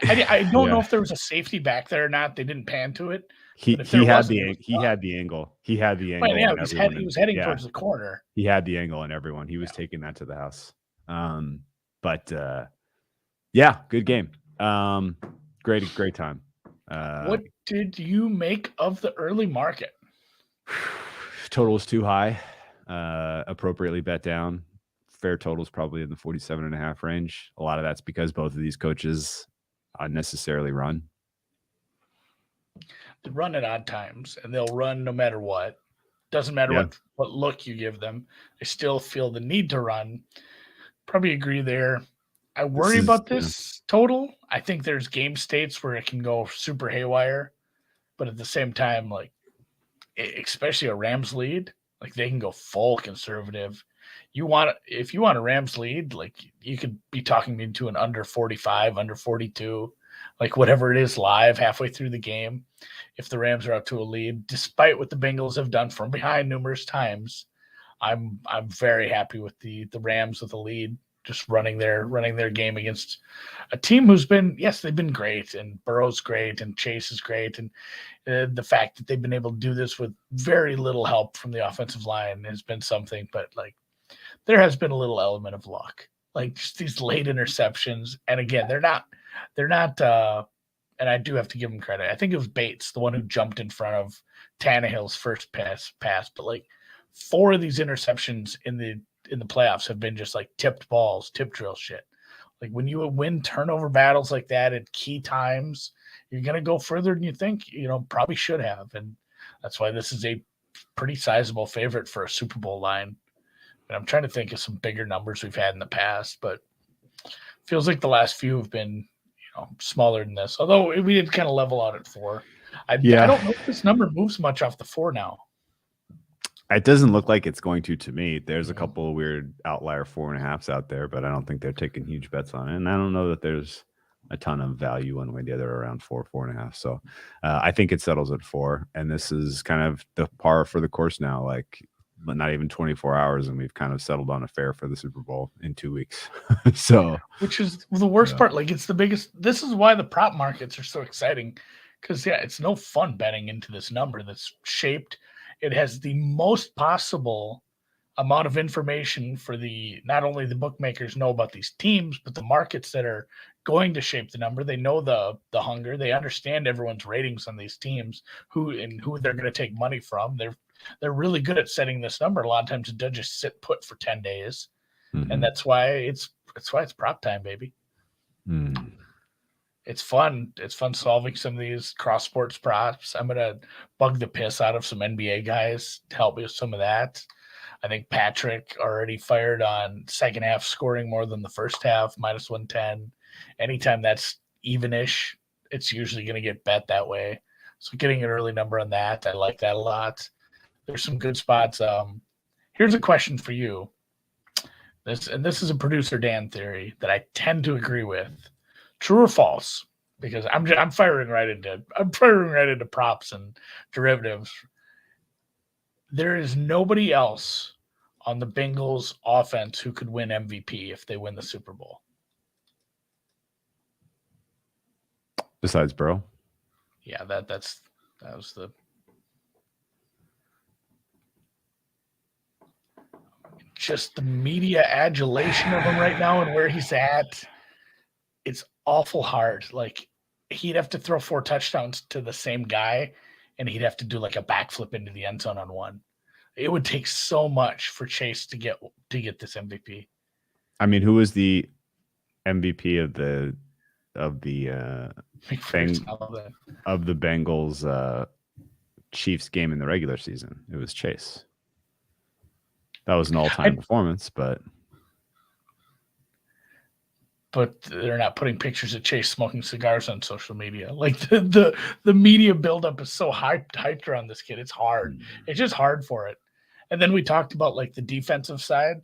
I don't know if there was a safety back there or not. They didn't pan to it. He had the angle. He had the angle. Yeah, he was heading towards the corner. He had the angle on everyone. He was taking that to the house. Good game. Great time. What did you make of the early market? Total was too high. Appropriately bet down. Fair total's probably in the 47.5 range. A lot of that's because both of these coaches unnecessarily run. They run at odd times, and they'll run no matter what. Doesn't matter what look you give them. They still feel the need to run. Probably agree there. I worry about this total. I think there's game states where it can go super haywire, but at the same time, like especially a Rams lead, like they can go full conservative. If you want a Rams lead, like you could be talking me into an under 45, under 42, like whatever it is live halfway through the game. If the Rams are up to a lead, despite what the Bengals have done from behind numerous times, I'm very happy with the Rams with the lead, just running their game against a team who's been, they've been great, and Burrow's great, and Chase is great, and the fact that they've been able to do this with very little help from the offensive line has been something. But like, there has been a little element of luck, like just these late interceptions. And again, they're not. And I do have to give him credit. I think it was Bates, the one who jumped in front of Tannehill's first pass. But like 4 of these interceptions in the playoffs have been just like tipped balls, tip drill shit. Like when you win turnover battles like that at key times, you're gonna go further than you think. Probably should have, and that's why this is a pretty sizable favorite for a Super Bowl line. And I'm trying to think of some bigger numbers we've had in the past, but feels like the last few have been, smaller than this. Although we did kind of level out at 4. I don't know if this number moves much off the 4 now. It doesn't look like it's going to me. There's a couple of weird outlier 4.5s out there, but I don't think they're taking huge bets on it. And I don't know that there's a ton of value one way or the other around 4.5. So I think it settles at 4. And this is kind of the par for the course now. Like, not even 24 hours, and we've kind of settled on a fair for the Super Bowl in 2 weeks. So, which is the worst part. Like, it's the biggest. This is why the prop markets are so exciting, because it's no fun betting into this number that's shaped. It has the most possible amount of information for not only the bookmakers know about these teams, but the markets that are going to shape the number. They know the hunger. They understand everyone's ratings on these teams, who they're going to take money from. They're really good at setting this number. A lot of times it does just sit put for 10 days. And that's why it's prop time, baby. It's fun. It's fun solving some of these cross sports props. I'm gonna bug the piss out of some NBA guys to help me with some of that. I think Patrick already fired on second half scoring more than the first half, minus 110. Anytime that's evenish, it's usually going to get bet that way. So getting an early number on that, I like that a lot. There's some good spots. Here's a question for you. This is a producer Dan theory that I tend to agree with. True or false? Because I'm firing right into props and derivatives. There is nobody else on the Bengals offense who could win MVP if they win the Super Bowl. Besides Burrow? Yeah, that was the just the media adulation of him right now and where he's at. It's awful hard. Like, he'd have to throw 4 touchdowns to the same guy, and he'd have to do like a backflip into the end zone on one. It would take so much for Chase to get this MVP. I mean, who was the MVP of the Bengals Chiefs game in the regular season? It was Chase. That was an all-time performance, but they're not putting pictures of Chase smoking cigars on social media. Like the media buildup is so hyped around this kid. It's hard. It's just hard for it. And then we talked about like the defensive side.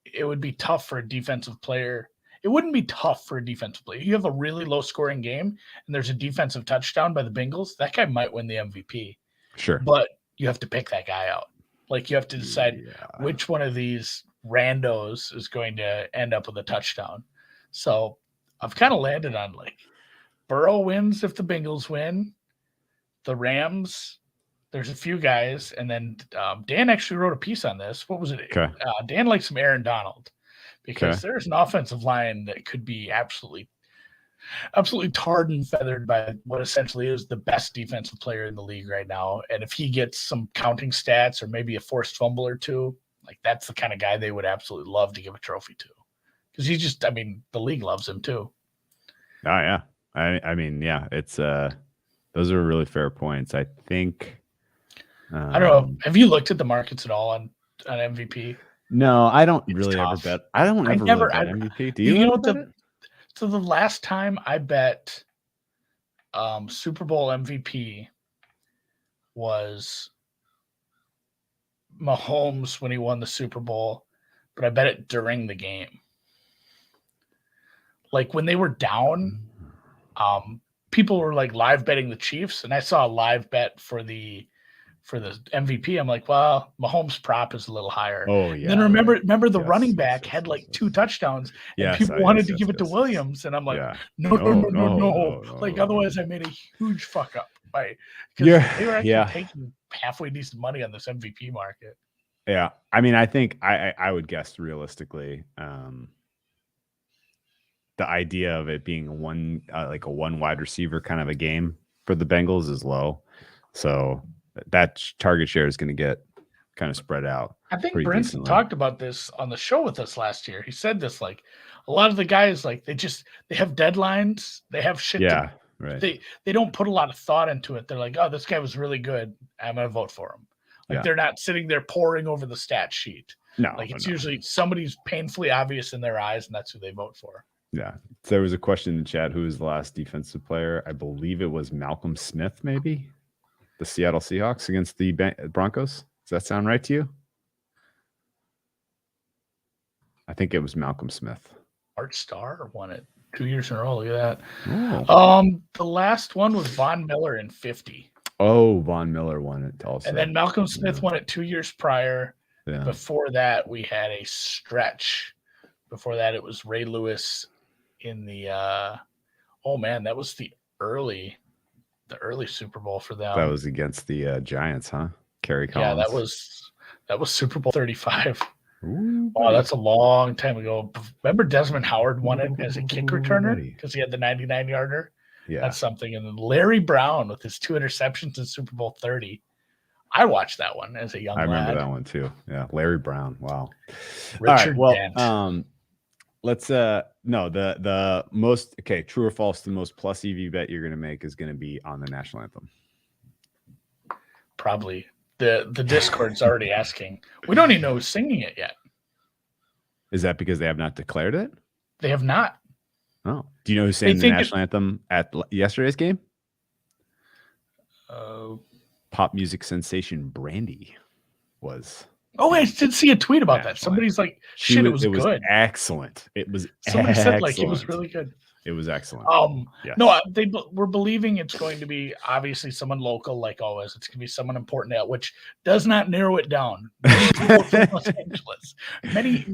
It would be tough for a defensive player. It wouldn't be tough for a defensive player. You have a really low scoring game and there's a defensive touchdown by the Bengals. That guy might win the MVP. Sure. But you have to pick that guy out. Like, you have to decide which one of these randos is going to end up with a touchdown. So I've kind of landed on like Burrow wins if the Bengals win. The Rams, there's a few guys. And then Dan actually wrote a piece on this. What was it? Okay. Dan likes some Aaron Donald because there's an offensive line that could be absolutely tarred and feathered by what essentially is the best defensive player in the league right now. And if he gets some counting stats or maybe a forced fumble or two, like, that's the kind of guy they would absolutely love to give a trophy to. Because he's just, I mean, the league loves him too. Oh, yeah. I mean, yeah, it's those are really fair points. I think I don't know. Have you looked at the markets at all on MVP? No, I don't really ever bet. I don't ever really bet MVP. Do you? You know what? So the last time I bet Super Bowl MVP was Mahomes when he won the Super Bowl, but I bet it during the game. Like, when they were down, people were like live betting the Chiefs, and I saw a live bet for the MVP. I'm like, well, Mahomes prop is a little higher. Oh yeah. And then remember the running back had like 2 toutouchdowns, and people wanted to give it to Williams, and I'm like, no. Like, otherwise I made a huge fuck up because they were actually taking halfway decent money on this MVP market. Yeah, I mean, I think I would guess realistically, the idea of it being a one wide receiver kind of a game for the Bengals is low, so that target share is going to get kind of spread out. I think Brinson talked about this on the show with us last year. He said this, like, a lot of the guys, like, they have deadlines, they have shit. Yeah, right. They don't put a lot of thought into it. They're like, oh, this guy was really good, I'm going to vote for him. Like, they're not sitting there poring over the stat sheet. No, like, it's usually somebody's painfully obvious in their eyes, and that's who they vote for. Yeah. There was a question in the chat, who was the last defensive player? I believe it was Malcolm Smith, maybe, the Seattle Seahawks against the Broncos. Does that sound right to you? I think it was Malcolm Smith. Art Starr won it 2 years in a row. Look at that. Oh. The last one was Von Miller in 50. Oh, Von Miller won it also. And then Malcolm Smith won it 2 years prior. Yeah. Before that, we had a stretch. Before that, it was Ray Lewis in the that was the early Super Bowl for them. That was against the Giants, huh? Kerry Collins. Yeah, that was Super Bowl 35. Ooh, Wow, buddy. that's a long time ago. Remember Desmond Howard won it as a kick Ooh, returner buddy. because he had the 99-yarder? Yeah. That's something. And then Larry Brown with his 2 interceptions in Super Bowl 30. I watched that one as a young I remember lad. that one too. Yeah. Larry Brown. Wow. Richard All Dent. right. Well, let's no, the most true or false, the most plus EV bet you're gonna make is gonna be on the national anthem. Probably. The Discord's already asking. We don't even know who's singing it yet. Is that because they have not declared it? They have not. Oh. Do you know who sang the national anthem at yesterday's game? Pop music sensation Brandy was. Oh, I did see a tweet about that. Somebody's like, "Shit, it was good. It was excellent. It was. Somebody excellent. said like it was really good. It was excellent. Yes. No, we're believing it's going to be obviously someone local, like always. It's going to be someone important, which does not narrow it down. Many people from Los Angeles. Many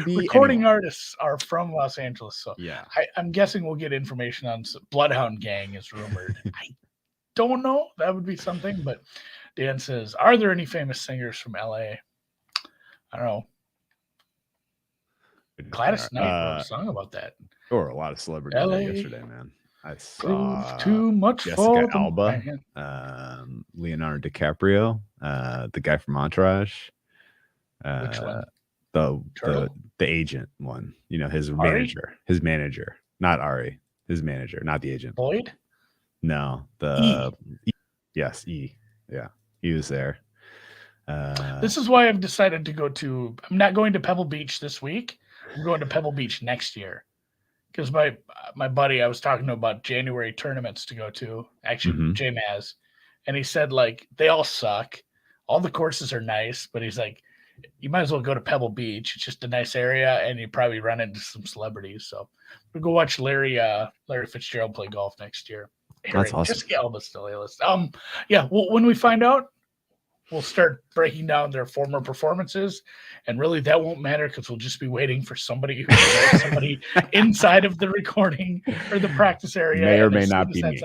recording artists are from Los Angeles. So yeah, I'm guessing we'll get information on Bloodhound Gang is rumored. I don't know. That would be something. But Dan says, "Are there any famous singers from LA?" I don't know. Gladys Knight wrote a song about that. There were a lot of celebrities there yesterday, man. I saw too much Jessica Alba, Leonardo DiCaprio, the guy from Entourage. Which one? The agent one. You know, his manager. His manager. Not Ari. His manager, not the agent. Boyd? No. E. Yes, E. Yeah. He was there. This is why I've decided to go to. I'm not going to Pebble Beach this week. I'm going to Pebble Beach next year because my buddy I was talking to about January tournaments to go to. Actually, J-Maz, and he said like they all suck. All the courses are nice, but he's like, you might as well go to Pebble Beach. It's just a nice area, and you probably run into some celebrities. So we'll go watch Larry Fitzgerald play golf next year. That's awesome. Jessica Alba's still A-list. Yeah. Well, when we find out, we'll start breaking down their former performances, and really that won't matter because we'll just be waiting for somebody inside of the recording or the practice area. May or may not be me.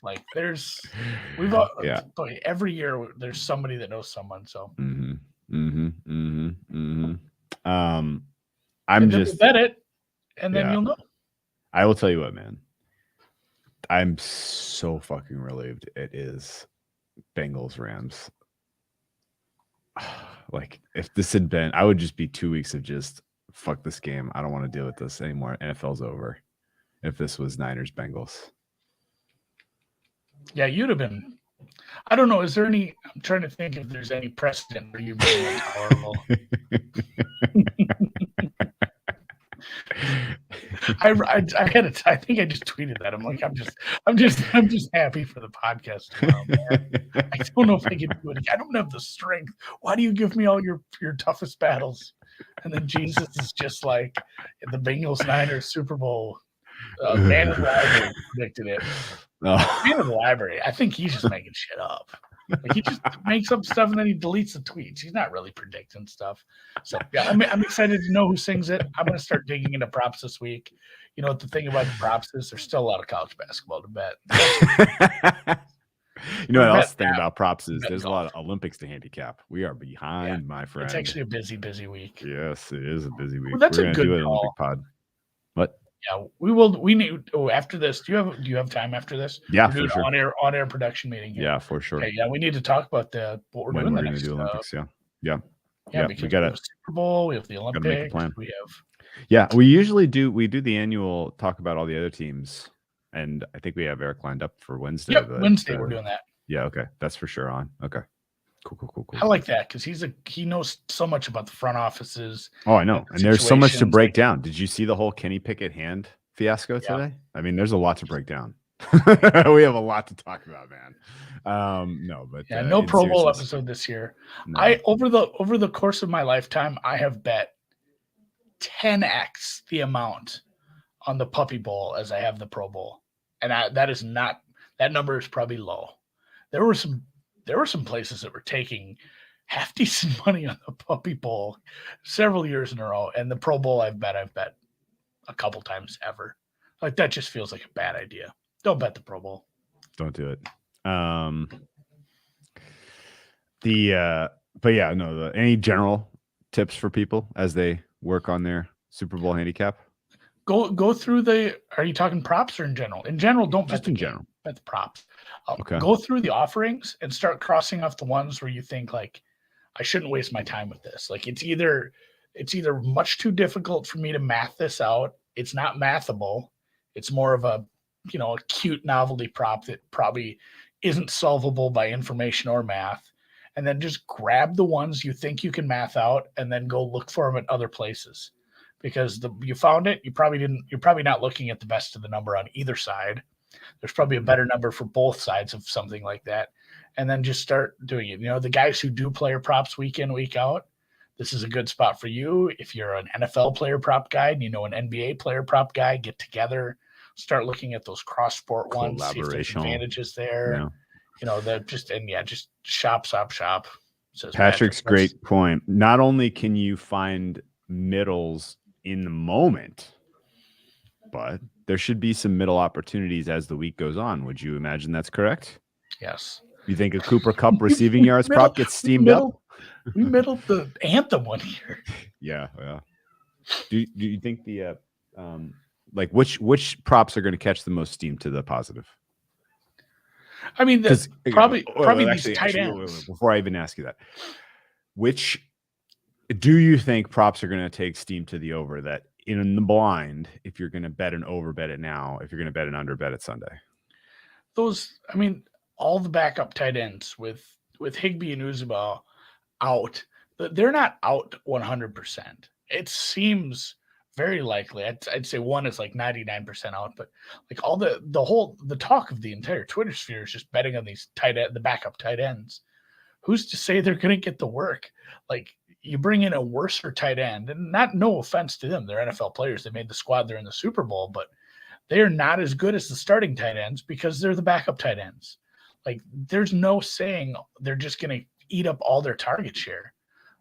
Like every year there's somebody that knows someone. So I'm just bet it, and then you'll know. I will tell you what, man. I'm so fucking relieved. It is Bengals Rams. Like if this had been, I would just be 2 weeks of just fuck this game. I don't want to deal with this anymore. NFL's over. If this was Niners Bengals. Yeah, you'd have been. I don't know. Is there any? I'm trying to think if there's any precedent for you being intolerable. I think I just tweeted that. I'm like, I'm just happy for the podcast tomorrow, man. I don't know if I can do it. I don't have the strength. Why do you give me all your toughest battles? And then Jesus is just like the Bengals Niners Super Bowl. Man of the Library predicted it. Man of the Library. I think he's just making shit up. Like he just makes up stuff and then he deletes the tweets. He's not really predicting stuff. So yeah, I'm excited to know who sings it. I'm going to start digging into props this week. You know what the thing about the props is? There's still a lot of college basketball to bet. You know what else the thing about props is? There's a lot of Olympics to handicap. We are behind, my friend. It's actually a busy week. Yes, it is a busy week. Well, that's We're a gonna good do an call. Olympic pod. What? Yeah, we will. We need. Oh, after this, do you have time after this? Yeah, for sure. On air production meeting here. Yeah, for sure. Okay, yeah, we need to talk about what we're doing. We're going to do Olympics. Yeah. Because we got the Super Bowl. We have the Olympics. Make a plan. We have. Yeah, we usually do. We do the annual talk about all the other teams, and I think we have Eric lined up for Wednesday. Yep, Wednesday we're doing that. Yeah. Okay, that's for sure on. Okay. Cool. I like that because he knows so much about the front offices. Oh, I know. And there's so much to break down. Did you see the whole Kenny Pickett hand fiasco today? I mean, there's a lot to break down. We have a lot to talk about, man. No, but no Pro Bowl episode this year. No. Over the course of my lifetime, I have bet 10x the amount on the Puppy Bowl as I have the Pro Bowl, and that number is probably low. There were some places that were taking half decent money on the Puppy Bowl several years in a row, and the Pro Bowl I've bet a couple times ever. Like that just feels like a bad idea. Don't bet the Pro Bowl. Don't do it. But yeah, no. Any general tips for people as they work on their Super Bowl handicap? Go through the. Are you talking props or in general? In general, don't bet Just the in game. general. Bet the props. Okay. Go through the offerings and start crossing off the ones where you think like, I shouldn't waste my time with this. Like it's either much too difficult for me to math this out. It's not mathable. It's more of a a cute novelty prop that probably isn't solvable by information or math. And then just grab the ones you think you can math out and then go look for them at other places. Because you found it, you probably didn't. You're probably not looking at the best of the number on either side. There's probably a better number for both sides of something like that. And then just start doing it. The guys who do player props week in, week out, this is a good spot for you. If you're an NFL player prop guy and an NBA player prop guy, get together, start looking at those cross sport ones, see if there's advantages there. Yeah. Just shop. Says Patrick's great point. Not only can you find middles in the moment, but there should be some middle opportunities as the week goes on. Would you imagine that's correct? Yes. You think a Cooper Cup receiving yards prop gets steamed up? We middled the anthem one year. Yeah. Do you think the which props are going to catch the most steam to the positive? I mean, probably these tight ends. Before I even ask you that, which do you think props are going to take steam to the over? That in the blind, if you're going to bet an over, bet it now. If you're going to bet an under, bet it Sunday. All the backup tight ends with Higbee and Uzomah out, they're not out 100%. It seems very likely. I'd say one is like 99% out, but like all the talk of the entire Twitter sphere is just betting on these the backup tight ends. Who's to say they're going to get the work? Like you bring in a worser tight end, and no offense to them, they're NFL players. They made the squad. They're in the Super Bowl, but they are not as good as the starting tight ends because they're the backup tight ends. Like there's no saying they're just going to eat up all their target share.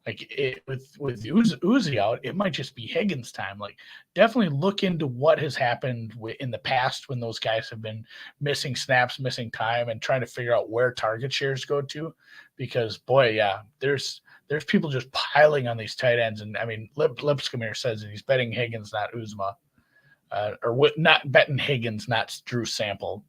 Like with Uzi out, it might just be Higgins time. Like definitely look into what has happened in the past when those guys have been missing snaps, missing time, and trying to figure out where target shares go to. Because boy, yeah, there's people just piling on these tight ends. And I mean, Lipscomb here says that he's betting Higgins, not Uzomah, not betting Higgins, not Drew Sample.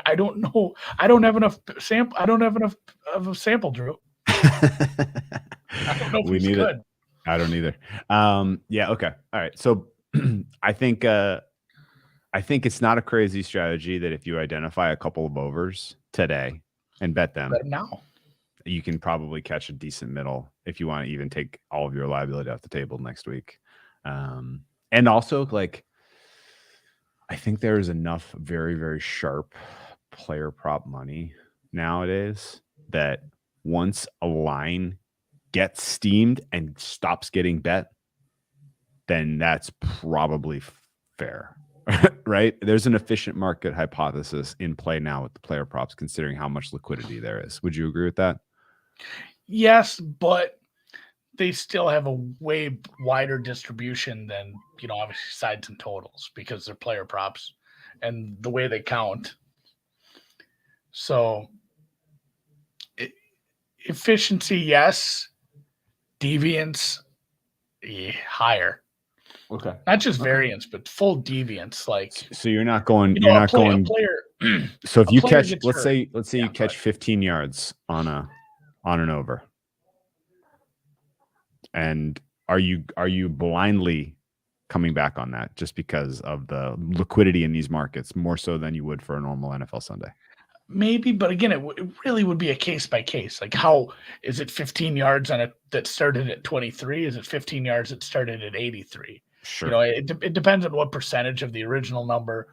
I don't know. I don't have enough sample. I don't have enough of a sample, Drew. I don't know if he's good. I don't either. Yeah. Okay. All right. So I think it's not a crazy strategy that if you identify a couple of overs today and bet them now, you can probably catch a decent middle if you want to even take all of your liability off the table next week. And also like, I think there is enough very, very sharp player prop money nowadays that once a line gets steamed and stops getting bet, then that's probably fair, right? There's an efficient market hypothesis in play now with the player props, considering how much liquidity there is. Would you agree with that? Yes, but they still have a way wider distribution than, obviously sides and totals because they're player props and the way they count. So efficiency, yes. Deviance, higher. Okay. Not just variance, but full deviance. Like so, you're not going. You're not going. Player, so if you catch, let's say you catch 15 yards on an over, and are you blindly coming back on that just because of the liquidity in these markets more so than you would for a normal NFL Sunday? Maybe, but again, it really would be a case by case. Like, how is it 15 yards that started at 23? Is it 15 yards that started at 83? Sure. It depends on what percentage of the original number,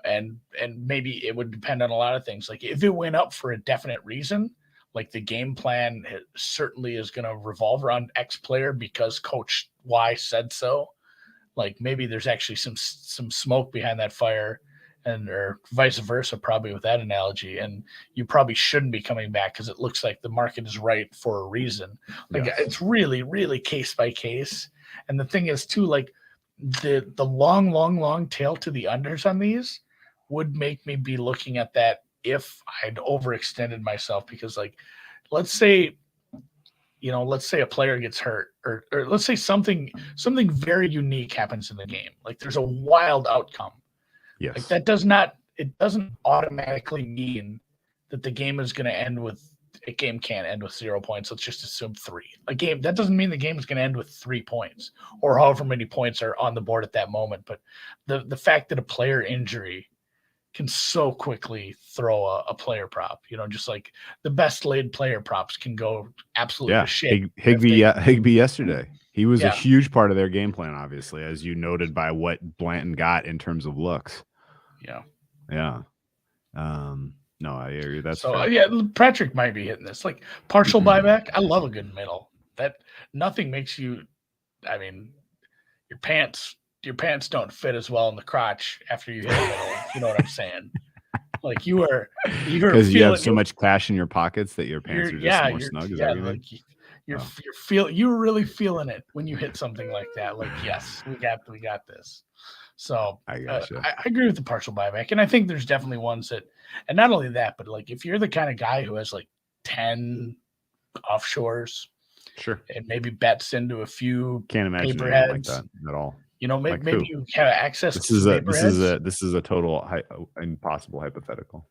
and maybe it would depend on a lot of things. Like if it went up for a definite reason, like the game plan certainly is going to revolve around X player because Coach Y said so. Like maybe there's actually some smoke behind that fire. Or vice versa, probably with that analogy. And you probably shouldn't be coming back because it looks like the market is right for a reason. Like It's really, really case by case. And the thing is too, like the long tail to the unders on these would make me be looking at that if I'd overextended myself, because like, let's say let's say a player gets hurt, or let's say something very unique happens in the game. Like there's a wild outcome. Yes. Like it doesn't automatically mean that the game is going to end with, a game can't end with 0 points. Let's just assume 3. That doesn't mean the game is going to end with 3 points or however many points are on the board at that moment. But the fact that a player injury can so quickly throw a player prop, just like the best laid player props can go absolutely to shit. Higbee yesterday. He was a huge part of their game plan, obviously, as you noted by what Blanton got in terms of looks. Yeah. Yeah. No, I agree. That's so fair. yeah. Patrick might be hitting this like partial buyback. I love a good middle. That nothing makes you. I mean, your pants don't fit as well in the crotch after you hit a middle. You know what I'm saying? Like you're because you have so much cash in your pockets that your pants are just more snug. Is that what you mean? You're really feeling it when you hit something like that. Like, yes, we got this. So I gotcha. I agree with the partial buyback, and I think there's definitely ones that, and not only that, but like if you're the kind of guy who has like 10 offshores, sure, and maybe bets into a few, can't imagine anything like that at all. Maybe you have access this to this is a total impossible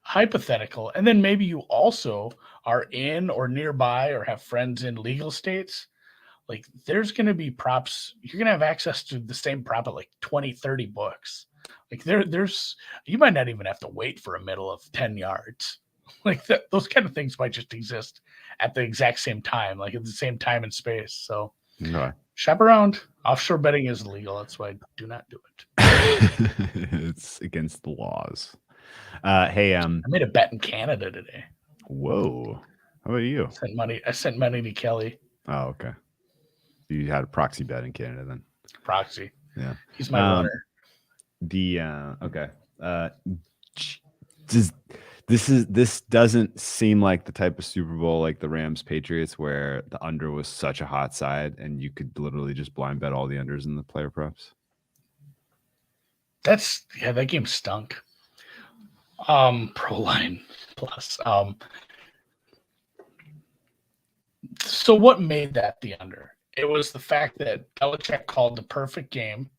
hypothetical, and then maybe you also are in or nearby or have friends in legal states. Like there's going to be props. You're going to have access to the same prop at like 20, 30 books. Like there's, you might not even have to wait for a middle of 10 yards. Like those kind of things might just exist at the exact same time, like at the same time and space. So shop around. Offshore betting is illegal. That's why I do not do it. It's against the laws. Hey, I made a bet in Canada today. Whoa. How about you? I sent money to Kelly. Oh, okay. You had a proxy bet in Canada then. Proxy. Yeah. He's my winner. Okay. This doesn't seem like the type of Super Bowl like the Rams Patriots where the under was such a hot side and you could literally just blind bet all the unders in the player props. That game stunk. Pro line plus. So what made that the under? It was the fact that Belichick called the perfect game,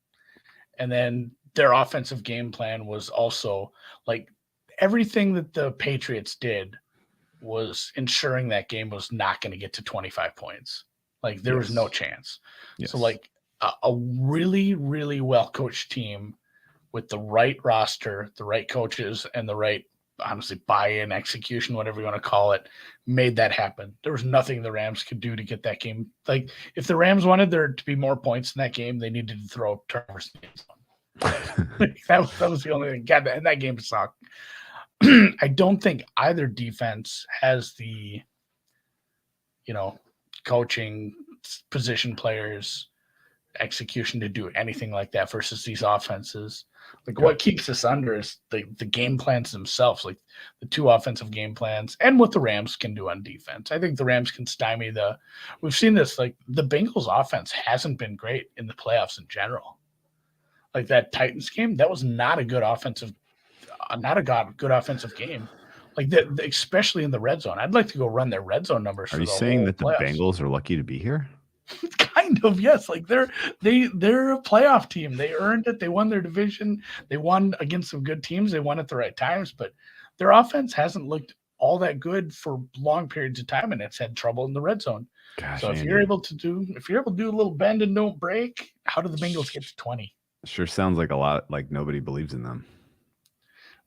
and then their offensive game plan was also like everything that the Patriots did was ensuring that game was not going to get to 25 points. Like there was no chance. Yes. So like a really, really well-coached team with the right roster, the right coaches, and the right, honestly, buy-in, execution, whatever you want to call it, made that happen. There was nothing the Rams could do to get that game. Like if the Rams wanted there to be more points in that game, they needed to throw turnovers. that was the only thing. God, and that game sucked. I don't think either defense has the, coaching, position players, execution to do anything like that versus these offenses. Like what keeps us under is the game plans themselves, like the two offensive game plans and what the Rams can do on defense. I think the Rams can stymie we've seen this, like the Bengals offense hasn't been great in the playoffs in general. Like that Titans game, that was not a good offensive game. Like that, especially in the red zone. I'd like to go run their red zone numbers. Are you saying that the Bengals are lucky to be here? Kind of, yes. Like they're a playoff team. They earned it. They won their division. They won against some good teams. They won at the right times, but their offense hasn't looked all that good for long periods of time, and it's had trouble in the red zone. Gosh, so if you're able to do a little bend and don't break, how do the Bengals get to 20? Sure sounds like a lot like nobody believes in them.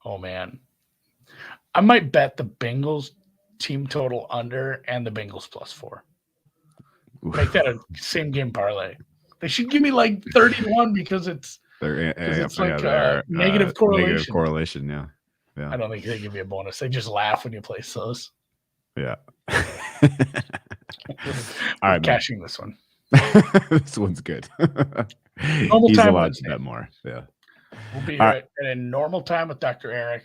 Oh man. I might bet the Bengals team total under and the Bengals +4. Make that a same game parlay. They should give me like 31 because it's like negative correlation. Negative correlation, yeah. I don't think they give you a bonus. They just laugh when you place those. Yeah. All right, cashing this one. This one's good. Normal He's time allowed to bet more. Yeah. We'll be here at a normal time with Dr. Eric.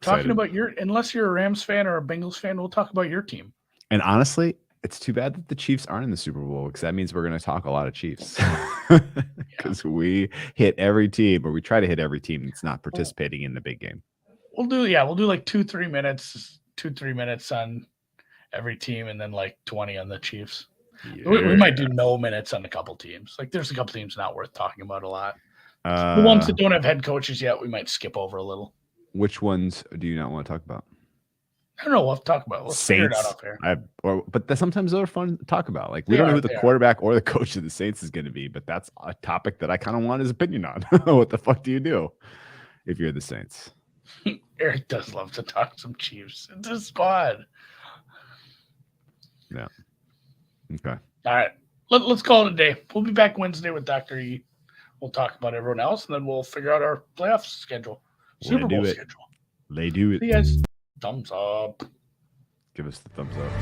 Talking about unless you're a Rams fan or a Bengals fan, we'll talk about your team. And honestly, it's too bad that the Chiefs aren't in the Super Bowl because that means we're going to talk a lot of Chiefs. Because we hit every team, or we try to hit every team that's not participating in the big game. We'll do like 2-3 minutes on every team, and then like 20 on the Chiefs. We might do no minutes on a couple teams. Like there's a couple teams not worth talking about a lot. The ones that don't have head coaches yet, we might skip over a little. Which ones do you not want to talk about? I don't know. We'll have to talk about it. Let's figure it out up here. But sometimes those are fun to talk about. Like we don't know who the quarterback or the coach of the Saints is going to be, but that's a topic that I kind of want his opinion on. What the fuck do you do if you're the Saints? Eric does love to talk some Chiefs. It's a squad. Yeah. Okay. All right. Let's call it a day. We'll be back Wednesday with Dr. E. We'll talk about everyone else, and then we'll figure out our playoff schedule. Super Bowl schedule. They do it. See you guys. Thumbs up. Give us the thumbs up.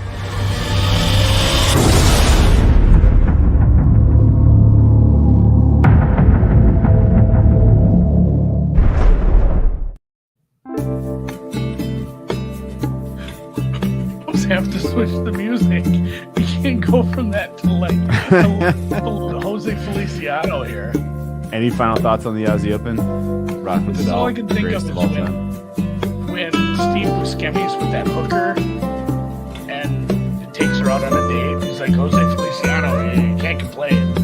Have to switch the music. You can't go from that to like the Jose Feliciano here. Any final thoughts on the Aussie Open? Rock with This is all I can think of is when Steve Buscemi's with that hooker and it takes her out on a date. He's like, Jose Feliciano, you can't complain.